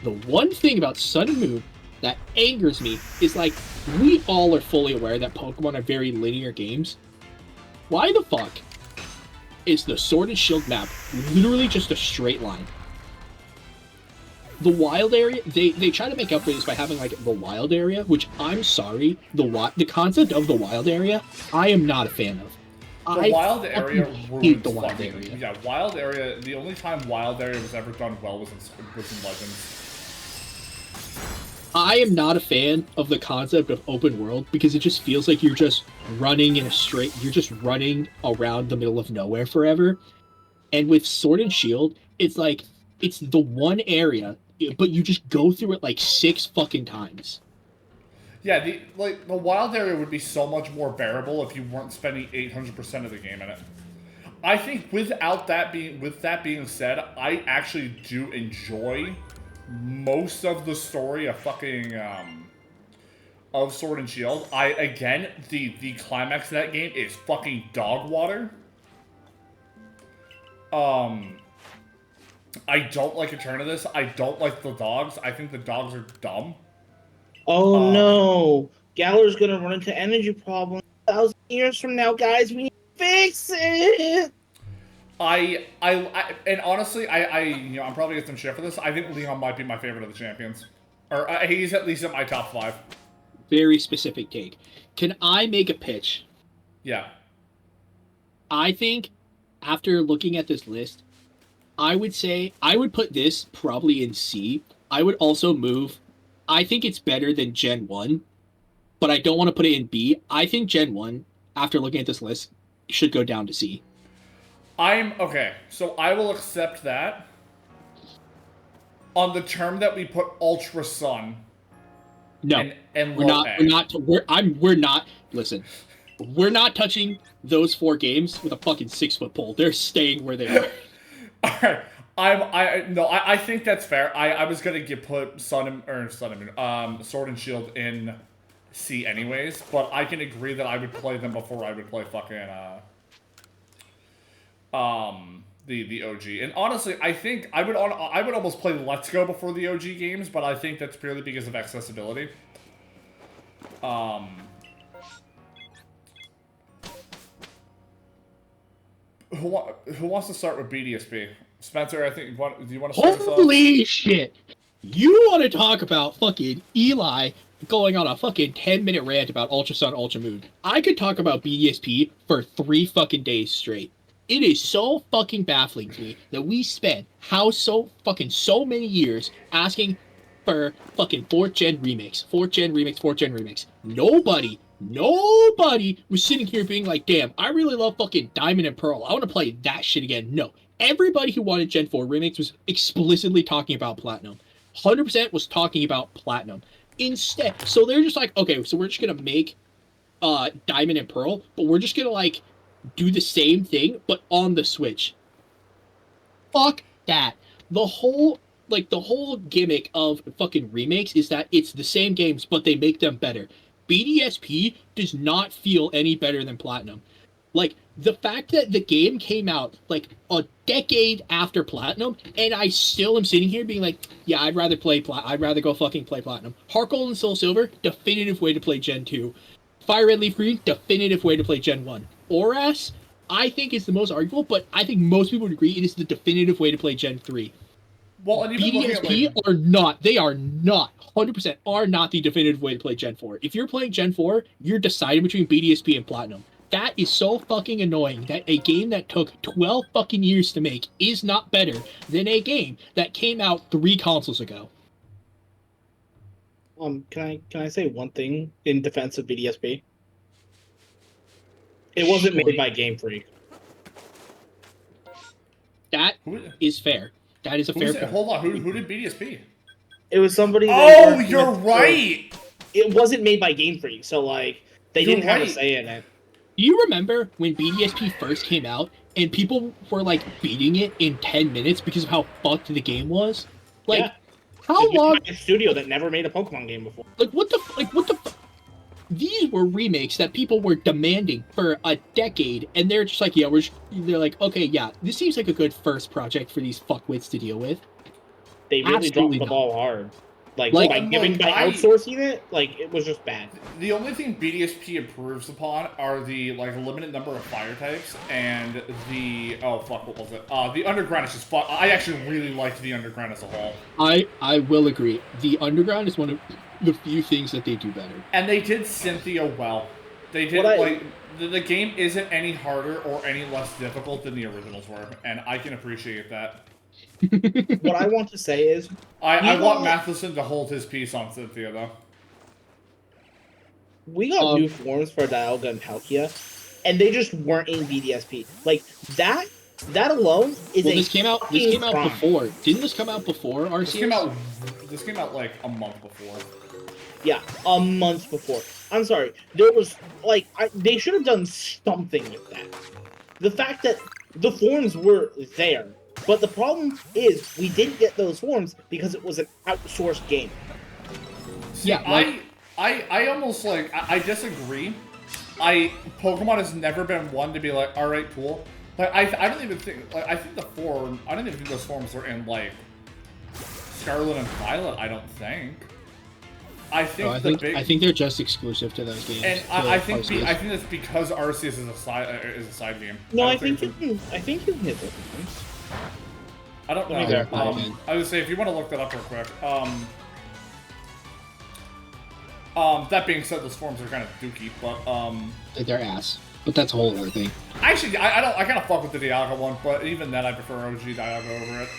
the one thing about Sun and Moon that angers me is like we all are fully aware that Pokemon are very linear games. Why the fuck is the Sword and Shield map literally just a straight line? The wild area, they try to make up for this by having like the wild area, which I'm sorry, the concept of the wild area, I am not a fan of. The wild area ruins the wild area. Yeah, wild area. The only time wild area was ever done well was in Legends. I am not a fan of the concept of open world because it just feels like you're just running you're just running around the middle of nowhere forever. And with Sword and Shield, it's like it's the one area, but you just go through it like 6 fucking times. Yeah, the wild area would be so much more bearable if you weren't spending 800% of the game in it. I think with that being said, I actually do enjoy most of the story of fucking of Sword and Shield. The climax of that game is fucking dog water. I don't like Eternatus. I don't like the dogs. I think the dogs are dumb. Oh no, Galar's gonna run into energy problems 1,000 years from now, guys. We need to fix it. And honestly, I'm probably getting some shit for this. I think Leon might be my favorite of the champions, or he's at least in my top 5. Very specific take. Can I make a pitch? Yeah. I think after looking at this list, I would say I would put this probably in C. I would also move. I think it's better than Gen 1, but I don't want to put it in B. I think Gen 1, after looking at this list, should go down to C. Okay, so I will accept that on the term that we put Ultra Sun. No, and we're not. Listen, we're not touching those 4 games with a fucking 6-foot pole. They're staying where they are. All right. I think that's fair. I was gonna put Sword and Shield in C anyways, but I can agree that I would play them before I would play fucking the OG. And honestly, I think I would almost play Let's Go before the OG games, but I think that's purely because of accessibility. Who wants to start with BDSP? Spencer, I think. Do you want to start us off? Holy shit! You want to talk about fucking Eli going on a fucking 10-minute rant about Ultra Sun, Ultra Moon? I could talk about BDSP for 3 fucking days straight. It is so fucking baffling to me that we spent so many years asking for fucking 4th gen remix, 4th gen remix, 4th gen remix. Nobody was sitting here being like, damn, I really love fucking Diamond and Pearl. I want to play that shit again. No. Everybody who wanted Gen 4 remix was explicitly talking about Platinum. 100% was talking about Platinum. Instead, so they're just like, okay, so we're just gonna make Diamond and Pearl, but we're just gonna like do the same thing, but on the Switch. Fuck that. The whole gimmick of fucking remakes is that it's the same games, but they make them better. BDSP does not feel any better than Platinum. Like, the fact that the game came out like a decade after Platinum, and I still am sitting here being like, yeah, I'd rather go fucking play Platinum. Heart Gold and Soul Silver, definitive way to play Gen 2. Fire Red Leaf Green, definitive way to play Gen 1. Oras, I think is the most arguable, but I think most people would agree it is the definitive way to play Gen 3. Well, and even BDSP like... they are not 100% are not the definitive way to play Gen 4. If you're playing Gen 4, you're deciding between BDSP and Platinum. That is so fucking annoying that a game that took 12 fucking years to make is not better than a game that came out 3 consoles ago. Can I say one thing in defense of BDSP? It wasn't made by Game Freak. That is fair. That is a fair point. Hold on, who did BDSP? It was somebody. Oh, you're right. It wasn't made by Game Freak, so like they didn't have a say in it. Do you remember when BDSP first came out and people were like beating it in 10 minutes because of how fucked the game was? Like, yeah. How long? A studio that never made a Pokemon game before. Like, what the? These were remakes that people were demanding for a decade, and they're just like, yeah, they're like, okay, yeah, this seems like a good first project for these fuckwits to deal with. They really dropped the ball hard. Like by outsourcing it, like it was just bad. The only thing BDSP improves upon are the like limited number of fire types and the what was it? The underground is just fun. I actually really liked the underground as a whole. I will agree. The underground is one of the few things that they do better. And they did Cynthia well. They did the game isn't any harder or any less difficult than the originals were, and I can appreciate that. What I want to say is... I want Matheson to hold his peace on Cynthia, though. We got new forms for Dialga and Palkia, and they just weren't in BDSP. Like, that alone is this came out before. Didn't this come out before Arceus? This came out like a month before. Yeah, a month before. I'm sorry. There was, like, they should have done something with that. The fact that the forms were there. But the problem is, we didn't get those forms because it was an outsourced game. See, yeah, like... I almost, like, I disagree. Pokemon has never been one to be like, alright, cool. Like, I don't even think, like, I don't even think those forms were in, like, Scarlet and Violet, I don't think. I think they're just exclusive to those games. And I think that's because Arceus is a side game. No, I think you can hit those ones. I don't know. I would say if you want to look that up real quick. That being said, those forms are kind of dookie, but they're ass. But that's a whole other thing. Actually, I kind of fuck with the Dialga one, but even then, I prefer OG Dialga over it.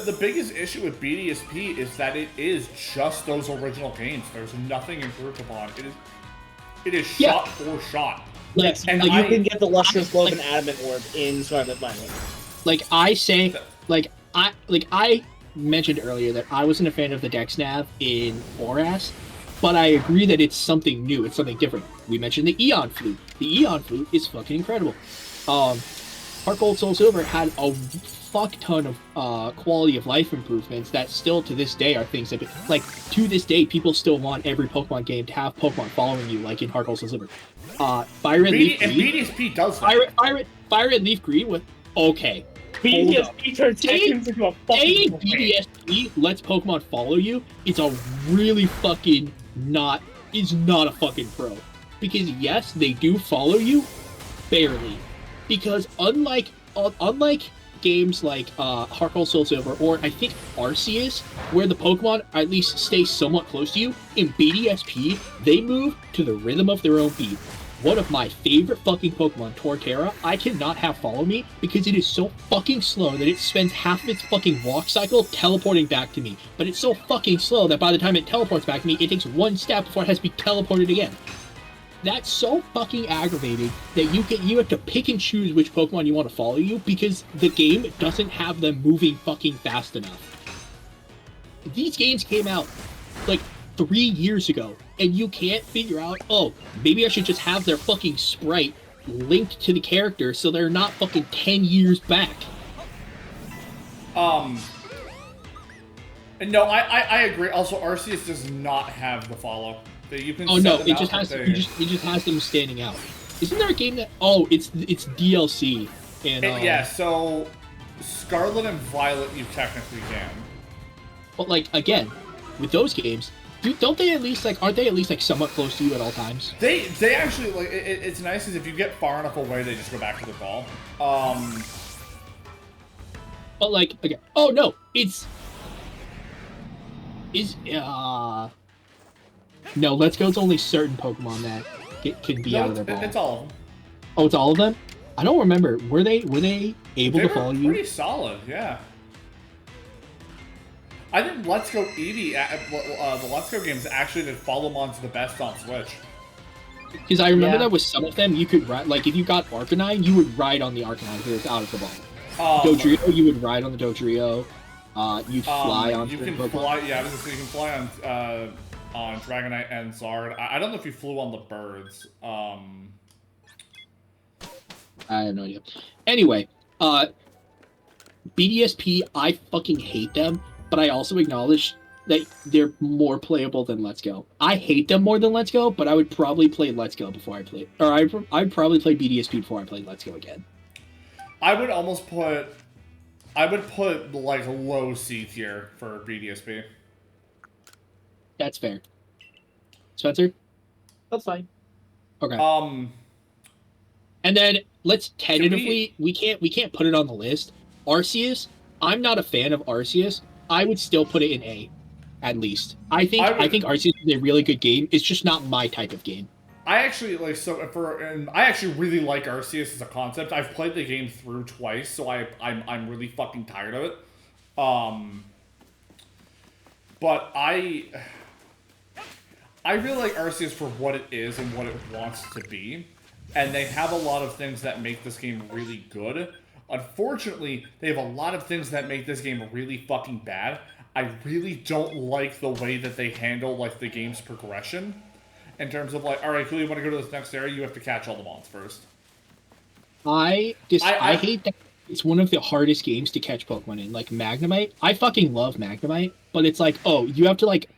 The biggest issue with BDSP is that it is just those original games. There's nothing improved upon. It is shot for shot. Yes, and you can get the Lustrous Globe and Adamant Orb in Scarlet Violet. I mentioned earlier that I wasn't a fan of the Dex Nav in Oras, but I agree that it's something new, it's something different. We mentioned the Eon Flute. The Eon Flute is fucking incredible. Heart Gold Soul Silver had a fuck ton of quality of life improvements that still to this day are things that, like, to this day, people still want every Pokemon game to have Pokemon following you, like in Heart Gold Soul Silver. Fire Red Leaf Green. BDSP does that. Fire Red Leaf Green with okay. BDSP turns into a fucking BDSP lets Pokemon follow you. It's a really fucking not a fucking pro. Because yes, they do follow you, barely. Because unlike games like Heart Gold Soul Silver, or I think Arceus, where the Pokemon at least stay somewhat close to you, in BDSP, they move to the rhythm of their own beat. One of my favorite fucking Pokemon, Torterra, I cannot have follow me because it is so fucking slow that it spends half of its fucking walk cycle teleporting back to me. But it's so fucking slow that by the time it teleports back to me, it takes one step before it has to be teleported again. That's so fucking aggravating that you have to pick and choose which Pokemon you want to follow you because the game doesn't have them moving fucking fast enough. These games came out like 3 years ago, and you can't figure out, oh, maybe I should just have their fucking sprite linked to the character so they're not fucking 10 years back. No, I agree. Also, Arceus does not have the follow. You can it just has them standing out. Isn't there a game that? Oh, it's DLC. And Yeah, so Scarlet and Violet, you technically can. But like again, with those games, don't they at least like aren't they at least like somewhat close to you at all times? They actually like it's nice because if you get far enough away, they just go back to the ball. But like again, oh no, it's no. Let's go. It's only certain Pokemon that can be out of their ball. It's all of them. Oh, it's all of them. I don't remember. Were they able to follow you? Pretty solid, yeah. I think Let's Go Eevee, the Let's Go games actually did follow them onto the best on Switch. Because I remember that with some of them, you could ride, like if you got Arcanine, you would ride on the Arcanine because it's out of the ball. Dodrio, you would ride on the Dodrio. You'd fly on. You can fly, yeah. So you can fly on Dragonite and Zard. I don't know if you flew on the birds. I have no idea. Anyway, BDSP, I fucking hate them, but I also acknowledge that they're more playable than Let's Go. I hate them more than Let's Go, but I would probably play Let's Go before I play, or I'd probably play BDSP before I played Let's Go again. I would put like low C tier for BDSP. That's fair. Spencer? That's fine. Okay. And then let's tentatively we can't put it on the list. Arceus, I'm not a fan of Arceus. I would still put it in A, at least. I think Arceus is a really good game. It's just not my type of game. I actually I actually really like Arceus as a concept. I've played the game through twice, so I'm really fucking tired of it. But I really like Arceus for what it is and what it wants to be. And they have a lot of things that make this game really good. Unfortunately, they have a lot of things that make this game really fucking bad. I really don't like the way that they handle like the game's progression. In terms of like, alright, cool, you want to go to this next area, you have to catch all the mons first. I hate that it's one of the hardest games to catch Pokemon in. Like Magnemite, I fucking love Magnemite, but it's like, oh, you have to like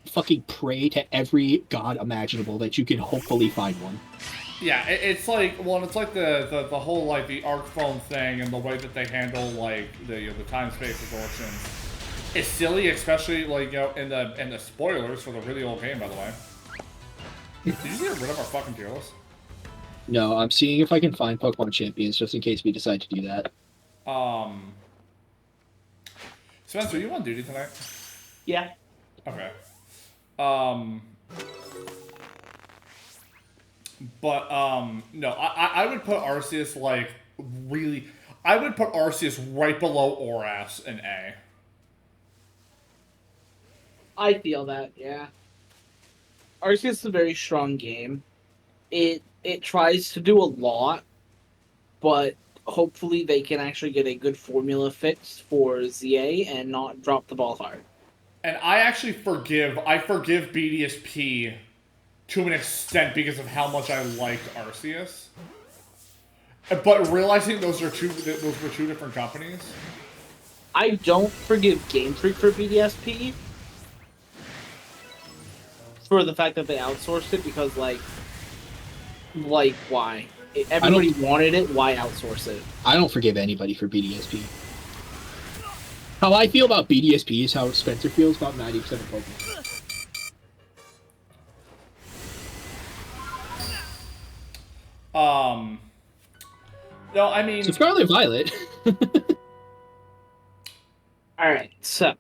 fucking pray to every god imaginable that you can hopefully find one. Yeah, it's like, well, it's like the whole like the arc phone thing and the way that they handle like the time space distortions. It's silly, especially like in the spoilers for the really old game, by the way. Did you get rid of our fucking tier list? No, I'm seeing if I can find Pokemon Champions just in case we decide to do that. Spencer, you on duty tonight? Yeah. Okay. But no, I would put Arceus like really. I would put Arceus right below Oras in A. I feel that, yeah. Arceus is a very strong game. It tries to do a lot, but hopefully they can actually get a good formula fixed for ZA and not drop the ball hard. And I actually forgive BDSP to an extent because of how much I liked Arceus. But realizing those were two different companies. I don't forgive Game Freak for BDSP for the fact that they outsourced it because like why? Everybody wanted it, why outsource it? I don't forgive anybody for BDSP. How I feel about BDSP is how Spencer feels about 90% of Pokemon. No, I mean... So Scarlet Violet. Alright, so...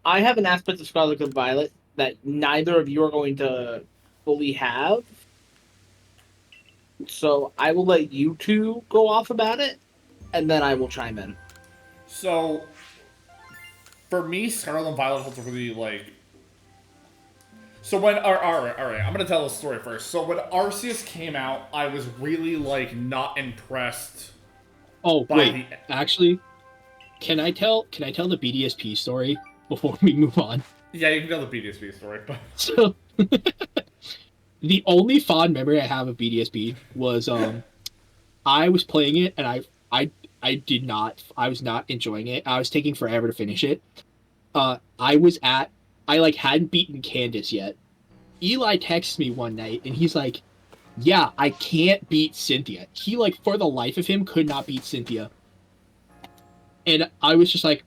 I have an aspect of Scarlet and Violet that neither of you are going to fully have. So I will let you two go off about it, and then I will chime in. So, for me, Scarlet and Violet holds a really, like... So when... Alright, I'm gonna tell the story first. So when Arceus came out, I was really, like, not impressed. Oh, wait. Actually, can I tell the BDSP story before we move on? Yeah, you can tell the BDSP story, but... So... The only fond memory I have of BDSP was I was playing it and I was not enjoying it. I was taking forever to finish it. I hadn't beaten Candace yet. Eli texts me one night and he's like, yeah, I can't beat Cynthia. He, like, for the life of him, could not beat Cynthia. And I was just like,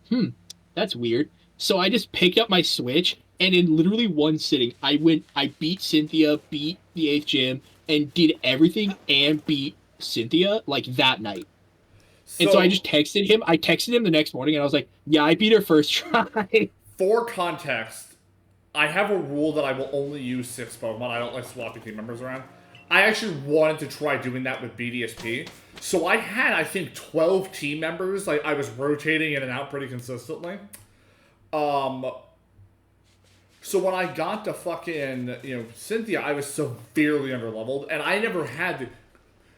that's weird. So I just picked up my Switch, and in literally one sitting, I beat Cynthia, beat the 8th gym, and did everything and beat Cynthia, like, that night. And so I So, just texted him. I texted him the next morning, and I was like, yeah, I beat her first try. for context, I have a rule that I will only use 6 Pokemon. I don't like swapping team members around. I actually wanted to try doing that with BDSP. So I had, I think, 12 team members. Like, I was rotating in and out pretty consistently. So when I got to fucking, Cynthia, I was severely underleveled. And I never had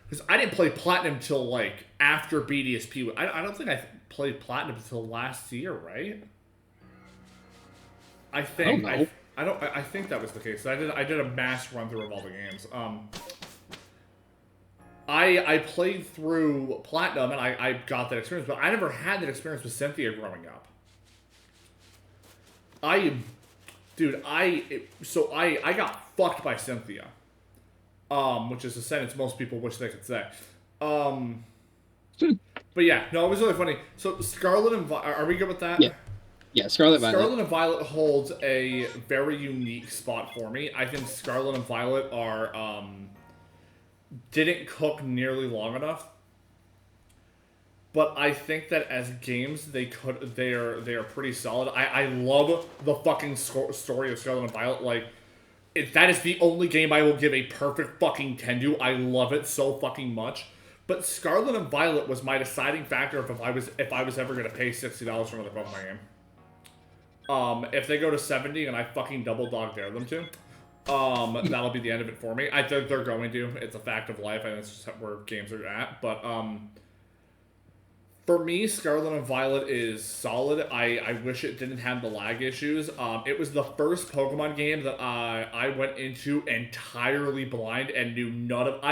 because I didn't play Platinum till, like, after BDSP. I don't think I played Platinum until last year, right? I think I think that was the case. I did a mass run through of all the games. I played through Platinum and I got that experience, but I never had that experience with Cynthia growing up. I got fucked by Cynthia. Which is a sentence most people wish they could say. But yeah, no, it was really funny. So Scarlet and are we good with that? Yeah. Yeah, Scarlet Violet. Scarlet and Violet holds a very unique spot for me. I think Scarlet and Violet are didn't cook nearly long enough. But I think that as games they are pretty solid. I love the fucking story of Scarlet and Violet. Like, that is the only game I will give a perfect fucking 10 to. I love it so fucking much. But Scarlet and Violet was my deciding factor if I was ever gonna pay $60 for another Pokemon game. If they go to 70 and I fucking double dog dare them to, that'll be the end of it for me. I think they're going to. It's a fact of life, and it's just where games are at. But for me, Scarlet and Violet is solid. I wish it didn't have the lag issues. It was the first Pokemon game that I went into entirely blind and knew none of.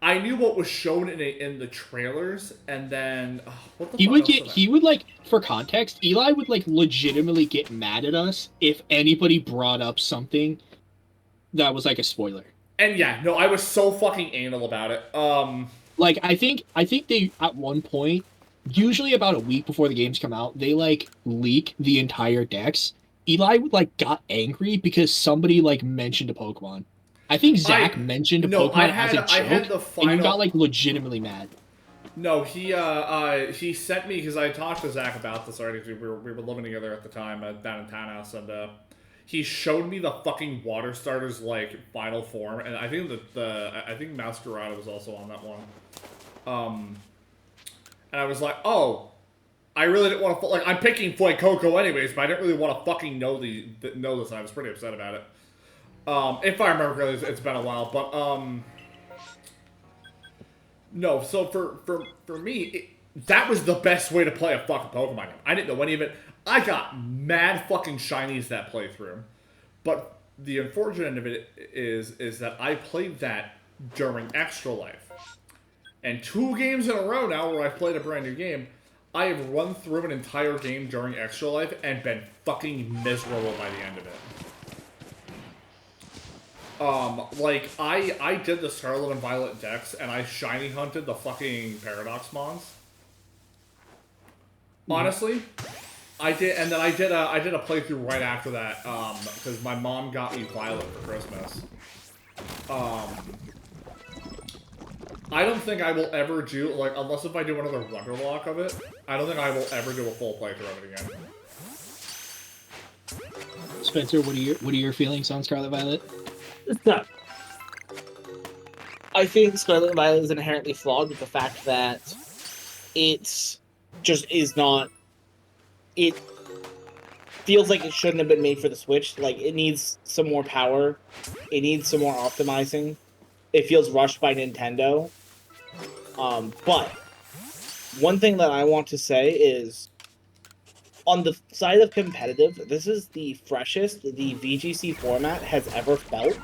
I knew what was shown in the trailers, and then what the he would like, for context, Eli would like legitimately get mad at us if anybody brought up something that was like a spoiler. And yeah, no, I was so fucking anal about it. Like I think they at one point, usually about a week before the games come out, they like leak the entire dex. Eli like got angry because somebody like mentioned a Pokemon. I think Zach mentioned a Pokemon as a joke, and you got like legitimately mad. No, he sent me because I talked to Zach about this already. We were living together at the time down in Townhouse, and he showed me the fucking water starters like final form, and I think I think Masquerada was also on that one. And I was like, oh, I really didn't want to like I'm picking Fuecoco anyways, but I didn't really want to fucking know this, and I was pretty upset about it. If I remember correctly, it's been a while, but no. So for me, that was the best way to play a fucking Pokemon game. I didn't know any of it. I got mad fucking shinies that playthrough, but the unfortunate end of it is that I played that during Extra Life, and 2 games in a row now where I've played a brand new game, I have run through an entire game during Extra Life and been fucking miserable by the end of it. Like, I did the Scarlet and Violet dex, and I shiny hunted the fucking Paradox Mons. Honestly, I did, and then I did a playthrough right after that, because my mom got me Violet for Christmas. I don't think I will ever do, like, unless if I do another Wonderlock of it, I don't think I will ever do a full playthrough of it again. Spencer, what are your feelings on Scarlet Violet? No. I think Scarlet and Violet is inherently flawed with the fact that it just is not. It feels like it shouldn't have been made for the Switch. Like, it needs some more power. It needs some more optimizing. It feels rushed by Nintendo. But one thing that I want to say is, on the side of competitive, this is the freshest the VGC format has ever felt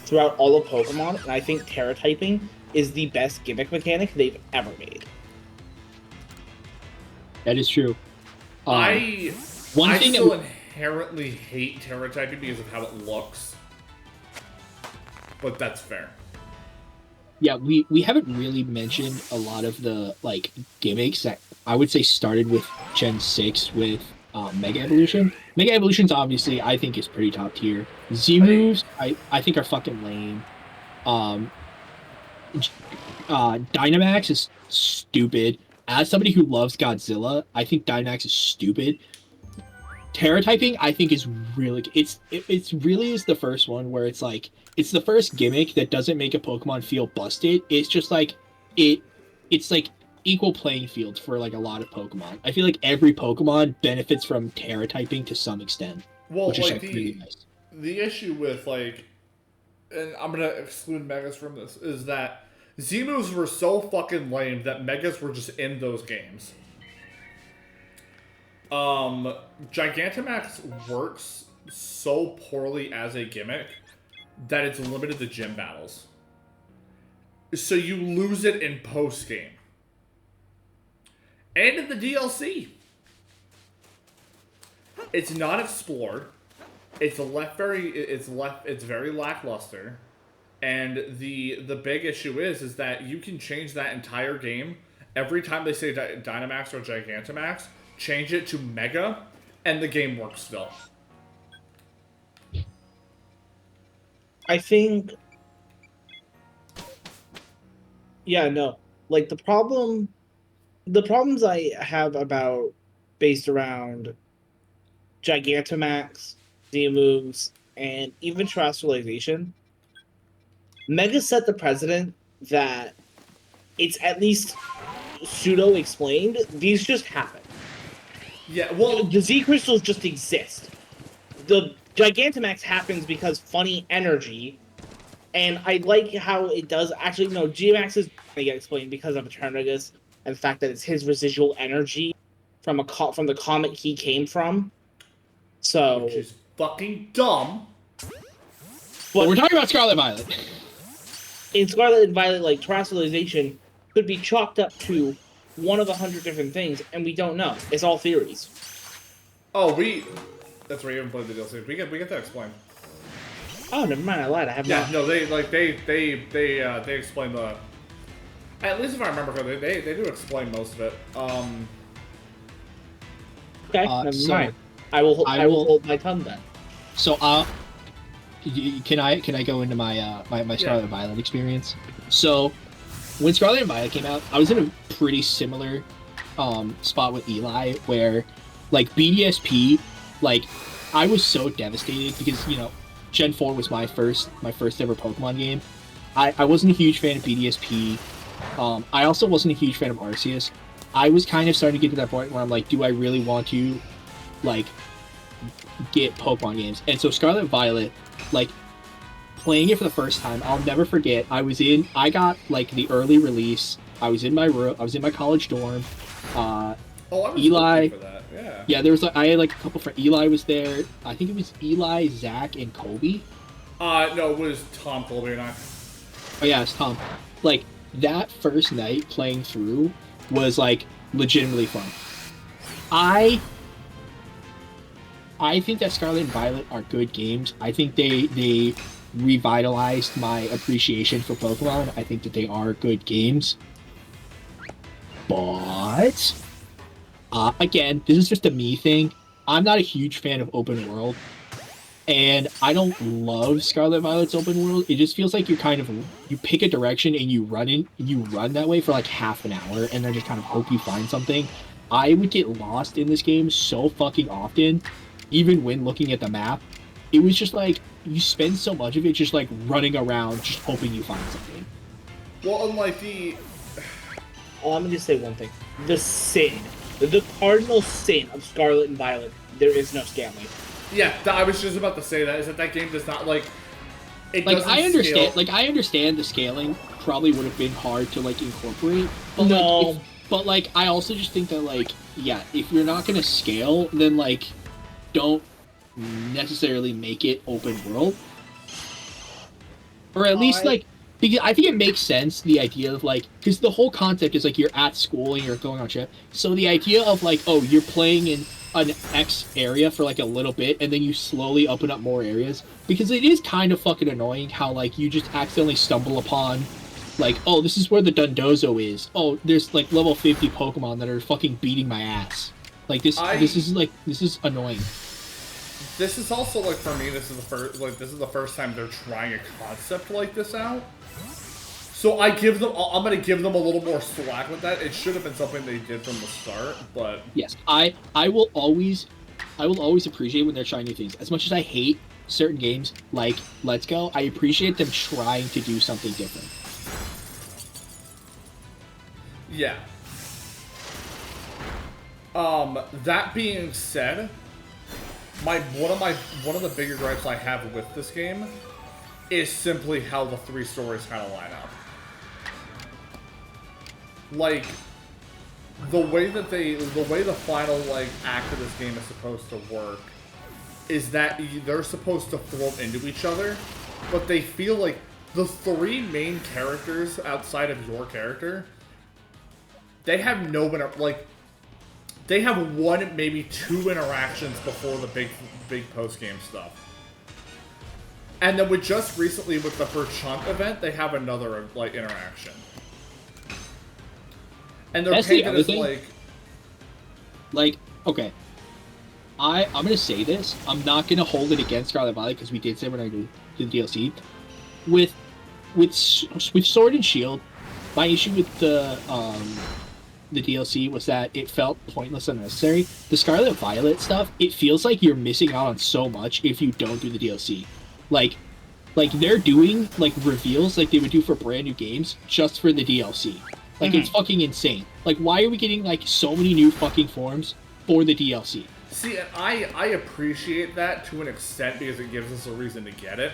throughout all of Pokemon, and I think Terra typing is the best gimmick mechanic they've ever made. That is true. I still inherently hate Terra typing because of how it looks. but that's fair. Yeah, we haven't really mentioned a lot of the like gimmicks that I would say started with Gen 6 with Mega Evolution. Mega Evolution's obviously I think is pretty top tier. Z I think moves I think are fucking lame. Um Dynamax is stupid. As somebody who loves Godzilla, I think Dynamax is stupid. Terra typing, I think, is really it's really is the first one where it's like it's the first gimmick that doesn't make a Pokemon feel busted. It's just like it it's like equal playing field for like a lot of Pokemon. I feel like every Pokemon benefits from Terra typing to some extent, well, which is like like really nice. the issue with like, and I'm gonna exclude Megas from this, is that Z moves were so fucking lame that Megas were just in those games. Gigantamax works so poorly as a gimmick that it's limited to gym battles. So you lose it in post game. And in the DLC. It's not explored. It's very lackluster. And the big issue is that you can change that entire game every time they say Dynamax or Gigantamax, change it to Mega, and the game works still. I think, yeah, no, like the problems I have about based around Gigantamax, Z moves, and even Terrestrialization, Mega set the precedent that it's at least pseudo explained. These just happen. Yeah, well, The Z crystals just exist. The Gigantamax happens because funny energy, and I like how it does. Actually, no, G-Max is going to get explained because of Eternatus and the fact that it's his residual energy from the comet he came from. So, which is fucking dumb. But we're talking about Scarlet Violet. In Scarlet and Violet, like terrestrialization could be chalked up to one of 100 different things, and we don't know. It's all theories. Oh, that's where you haven't played the DLC. We get that explained. Oh, never mind. I lied. I have not. No, they explain the. At least if I remember correctly, they do explain most of it. Okay, never mind. I will hold my tongue then. So, can I go into my my Scarlet Violet experience? So, when Scarlet and Violet came out, I was in a pretty similar spot with Eli, where like BDSP, like I was so devastated because Gen 4 was my first ever Pokemon game. I wasn't a huge fan of BDSP. I also wasn't a huge fan of Arceus. I was kind of starting to get to that point where I'm like, do I really want to like get Pokemon games? And so Scarlet Violet, like playing it for the first time, I'll never forget. I got like the early release. I was in my room. I was in my college dorm. I was Eli. For that. Yeah. Yeah, there was I had like a couple friends. Eli was there. I think it was Eli, Zach, and Kobe. No, it was Tom, Colby, and I. Oh yeah, it's Tom. Like that first night playing through was like legitimately fun. I think that Scarlet and Violet are good games. I think they revitalized my appreciation for Pokemon. I think that they are good games. But again, this is just a me thing. I'm not a huge fan of open world. And I don't love Scarlet Violet's open world. It just feels like you pick a direction and you run that way for like half an hour and then just kind of hope you find something. I would get lost in this game so fucking often, even when looking at the map. It was just like you spend so much of it just like running around just hoping you find something. Well, unlike let me just say one thing. The cardinal sin of Scarlet and Violet, there is no scaling. Yeah, I was just about to say that, is that game does not, like... It like, doesn't I understand, scale. I understand the scaling probably would have been hard to, like, incorporate. But, no. Like, I also just think that, like, yeah, if you're not gonna scale, then, like, don't necessarily make it open world. Or at least, like, because I think it makes sense, the idea of, like, because the whole concept is, like, you're at school and you're going on trip. So the idea of, like, oh, you're playing in an X area for like a little bit, and then you slowly open up more areas, because it is kind of fucking annoying how like you just accidentally stumble upon, like, oh, this is where the Dundozo is. Oh, there's like level 50 Pokemon that are fucking beating my ass. Like this is annoying. This is also like, for me, this is the first time they're trying a concept like this out. So I'm gonna give them a little more slack with that. It should have been something they did from the start, but yes, I will always appreciate when they're trying new things. As much as I hate certain games like Let's Go, I appreciate them trying to do something different. Yeah. That being said, one of the bigger gripes I have with this game is simply how the three stories kind of line up. Like, the way the final like act of this game is supposed to work is that they're supposed to flow into each other, but they feel like the three main characters outside of your character, they have they have one, maybe two interactions before the big post-game stuff. And then just recently with the Perchant event, they have another like interaction. And they're painted as like, okay. I'm gonna say this. I'm not gonna hold it against Scarlet Violet, because we did say when I did the DLC. With Sword and Shield, my issue with the DLC was that it felt pointless and unnecessary. The Scarlet Violet stuff, it feels like you're missing out on so much if you don't do the DLC. Like they're doing like reveals like they would do for brand new games just for the DLC. Like, it's fucking insane. Like, why are we getting like so many new fucking forms for the DLC? See, and I appreciate that to an extent because it gives us a reason to get it.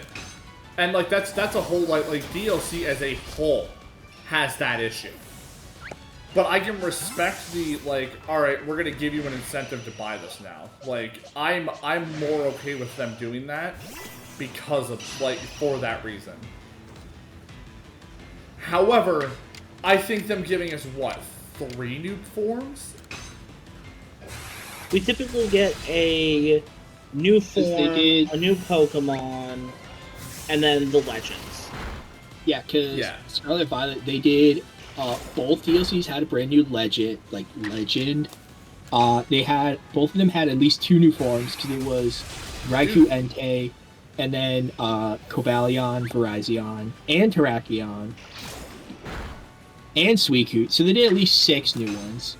And like that's a whole like DLC as a whole has that issue. But I can respect the like, all right, we're gonna give you an incentive to buy this now. Like, I'm more okay with them doing that because of like for that reason. However, I think them giving us what, 3 new forms? We typically get a new form, a new Pokemon, and then the Legends. Yeah, because Scarlet Violet, they did both DLCs had a brand new legend. They had both of them had at least 2 new forms, because it was Raikou Entei, and then Cobalion, Virizion, and Terrakion, and Suicune. So they did at least 6 new ones.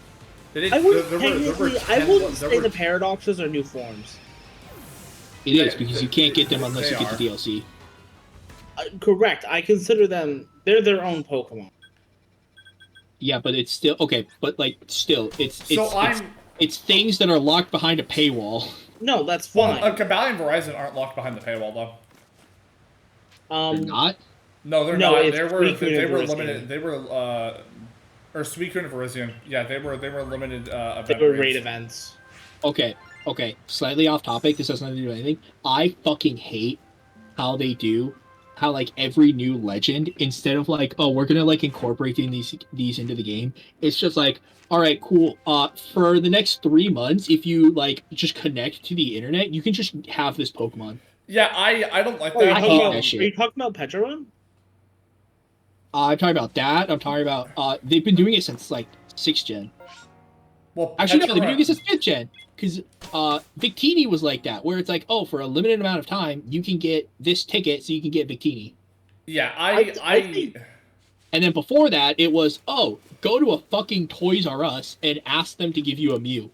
I wouldn't say the Paradoxes are new forms. It is, because you can't get them unless you get the DLC. Correct. I consider them, they're their own Pokemon. Yeah, but it's still okay. But like, still, it's things that are locked behind a paywall. No, that's fine. Well, Cobalion and Verizon aren't locked behind the paywall though. They're not. No, they're not. They were limited. They were or Suicune and Virizion. Yeah, they were limited. They were raid events. Okay. Slightly off topic. This has nothing to do with anything. I fucking hate how they do. How like every new legend, instead of like, oh, we're gonna like incorporating these into the game, it's just like, all right, cool. For the next 3 months, if you like just connect to the internet, you can just have this Pokemon. Yeah, I don't like that. I hate that shit. Are you talking about Petrarun? I'm talking about that. I'm talking about they've been doing it since like 6th gen. Well, actually, no, they've been doing it since 5th gen. Because Victini was like that, where it's like, oh, for a limited amount of time, you can get this ticket so you can get Victini. Yeah, I And then before that, it was, oh, go to a fucking Toys R Us and ask them to give you a Mew.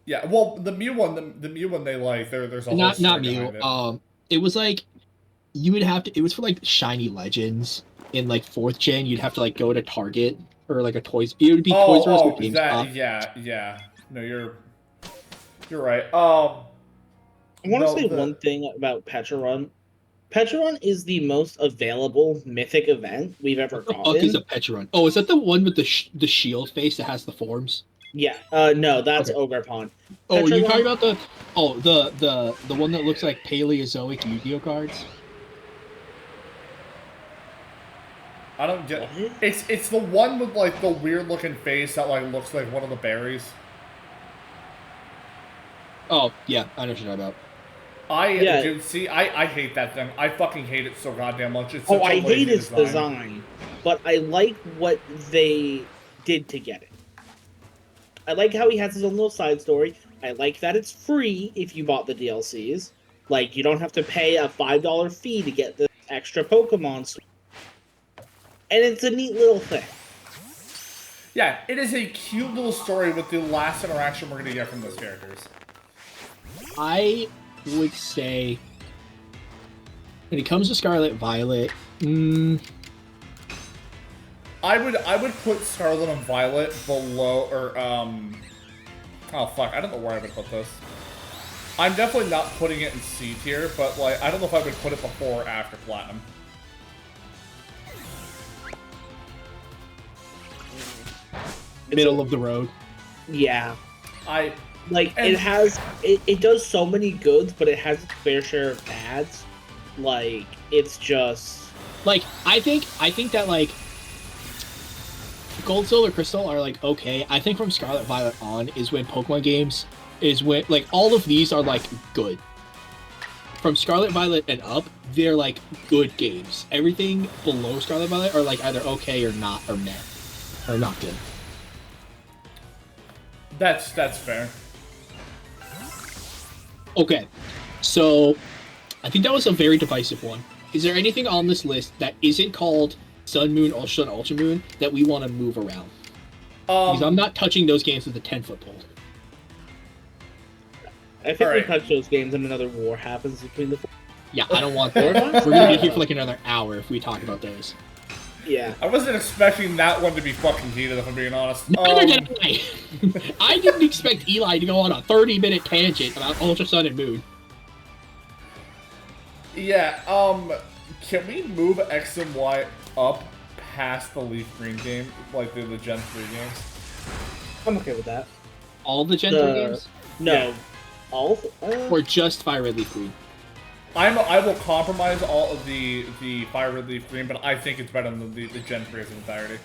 Yeah, well, the Mew one, the Mew one they like, there's a whole not Mew. It was like, you would have to, it was for like Shiny Legends in like 4th gen. You'd have to like go to Target or like a Toys. It would be Toys R Us or GameStop. Yeah. No, you're right. I want to say one thing about Petrarun. Petrarun is the most available mythic event we've ever gotten. What the fuck is a Petrarun? Oh, is that the one with the shield face that has the forms? Yeah. No, that's Ogerpon. Oh, you're talking about the one that looks like Paleozoic Yu-Gi-Oh cards? I don't get it's the one with like the weird looking face that like looks like one of the berries. Oh, yeah, I know what you're talking about. I hate that thing. I fucking hate it so goddamn much. It's such Oh, a I lazy hate its design. design, but I like what they did to get it. I like how he has his own little side story. I like that it's free if you bought the DLCs. Like, you don't have to pay a $5 fee to get this extra Pokemon story. And it's a neat little thing. Yeah, it is a cute little story with the last interaction we're gonna get from those characters. I would say, when it comes to Scarlet Violet, I would put Scarlet and Violet below, or oh fuck, I don't know where I would put this. I'm definitely not putting it in C tier, but like I don't know if I would put it before or after Platinum. middle of the road. Yeah. I Like, it does so many goods, but it has its fair share of bads. Like, it's just... Like, I think that, like, Gold, Silver, Crystal are, like, okay. I think from Scarlet Violet on is when Pokemon games is when, like, all of these are, like, good. From Scarlet Violet and up, they're, like, good games. Everything below Scarlet Violet are, like, either okay or not, or meh. Or not good. That's fair. Okay, so I think that was a very divisive one. Is there anything on this list that isn't called Sun, Moon, Ultra, and Ultra Moon that we want to move around? Because I'm not touching those games with a 10-foot pole. I think we touch those games and another war happens between the... Yeah, I don't want that. We're going to be here for like another hour if we talk about those. Yeah. I wasn't expecting that one to be fucking heated, if I'm being honest. Neither did I. I didn't expect Eli to go on a 30-minute tangent about Ultra Sun and Moon. Yeah, can we move X and Y up past the Leaf Green game? Like the Gen 3 games? I'm okay with that. All the Gen 3 games? No. Yeah. All? Or just Fire Red Leaf Green? I will compromise all of the Fire Red Leaf Green, but I think it's better than the Gen 3 as an entirety.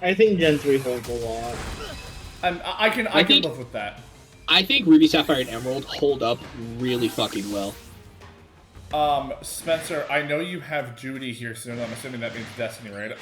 I think Gen 3 holds a lot. I can live with that. I think Ruby, Sapphire, and Emerald hold up really fucking well. Spencer, I know you have duty here soon. I'm assuming that means Destiny, right?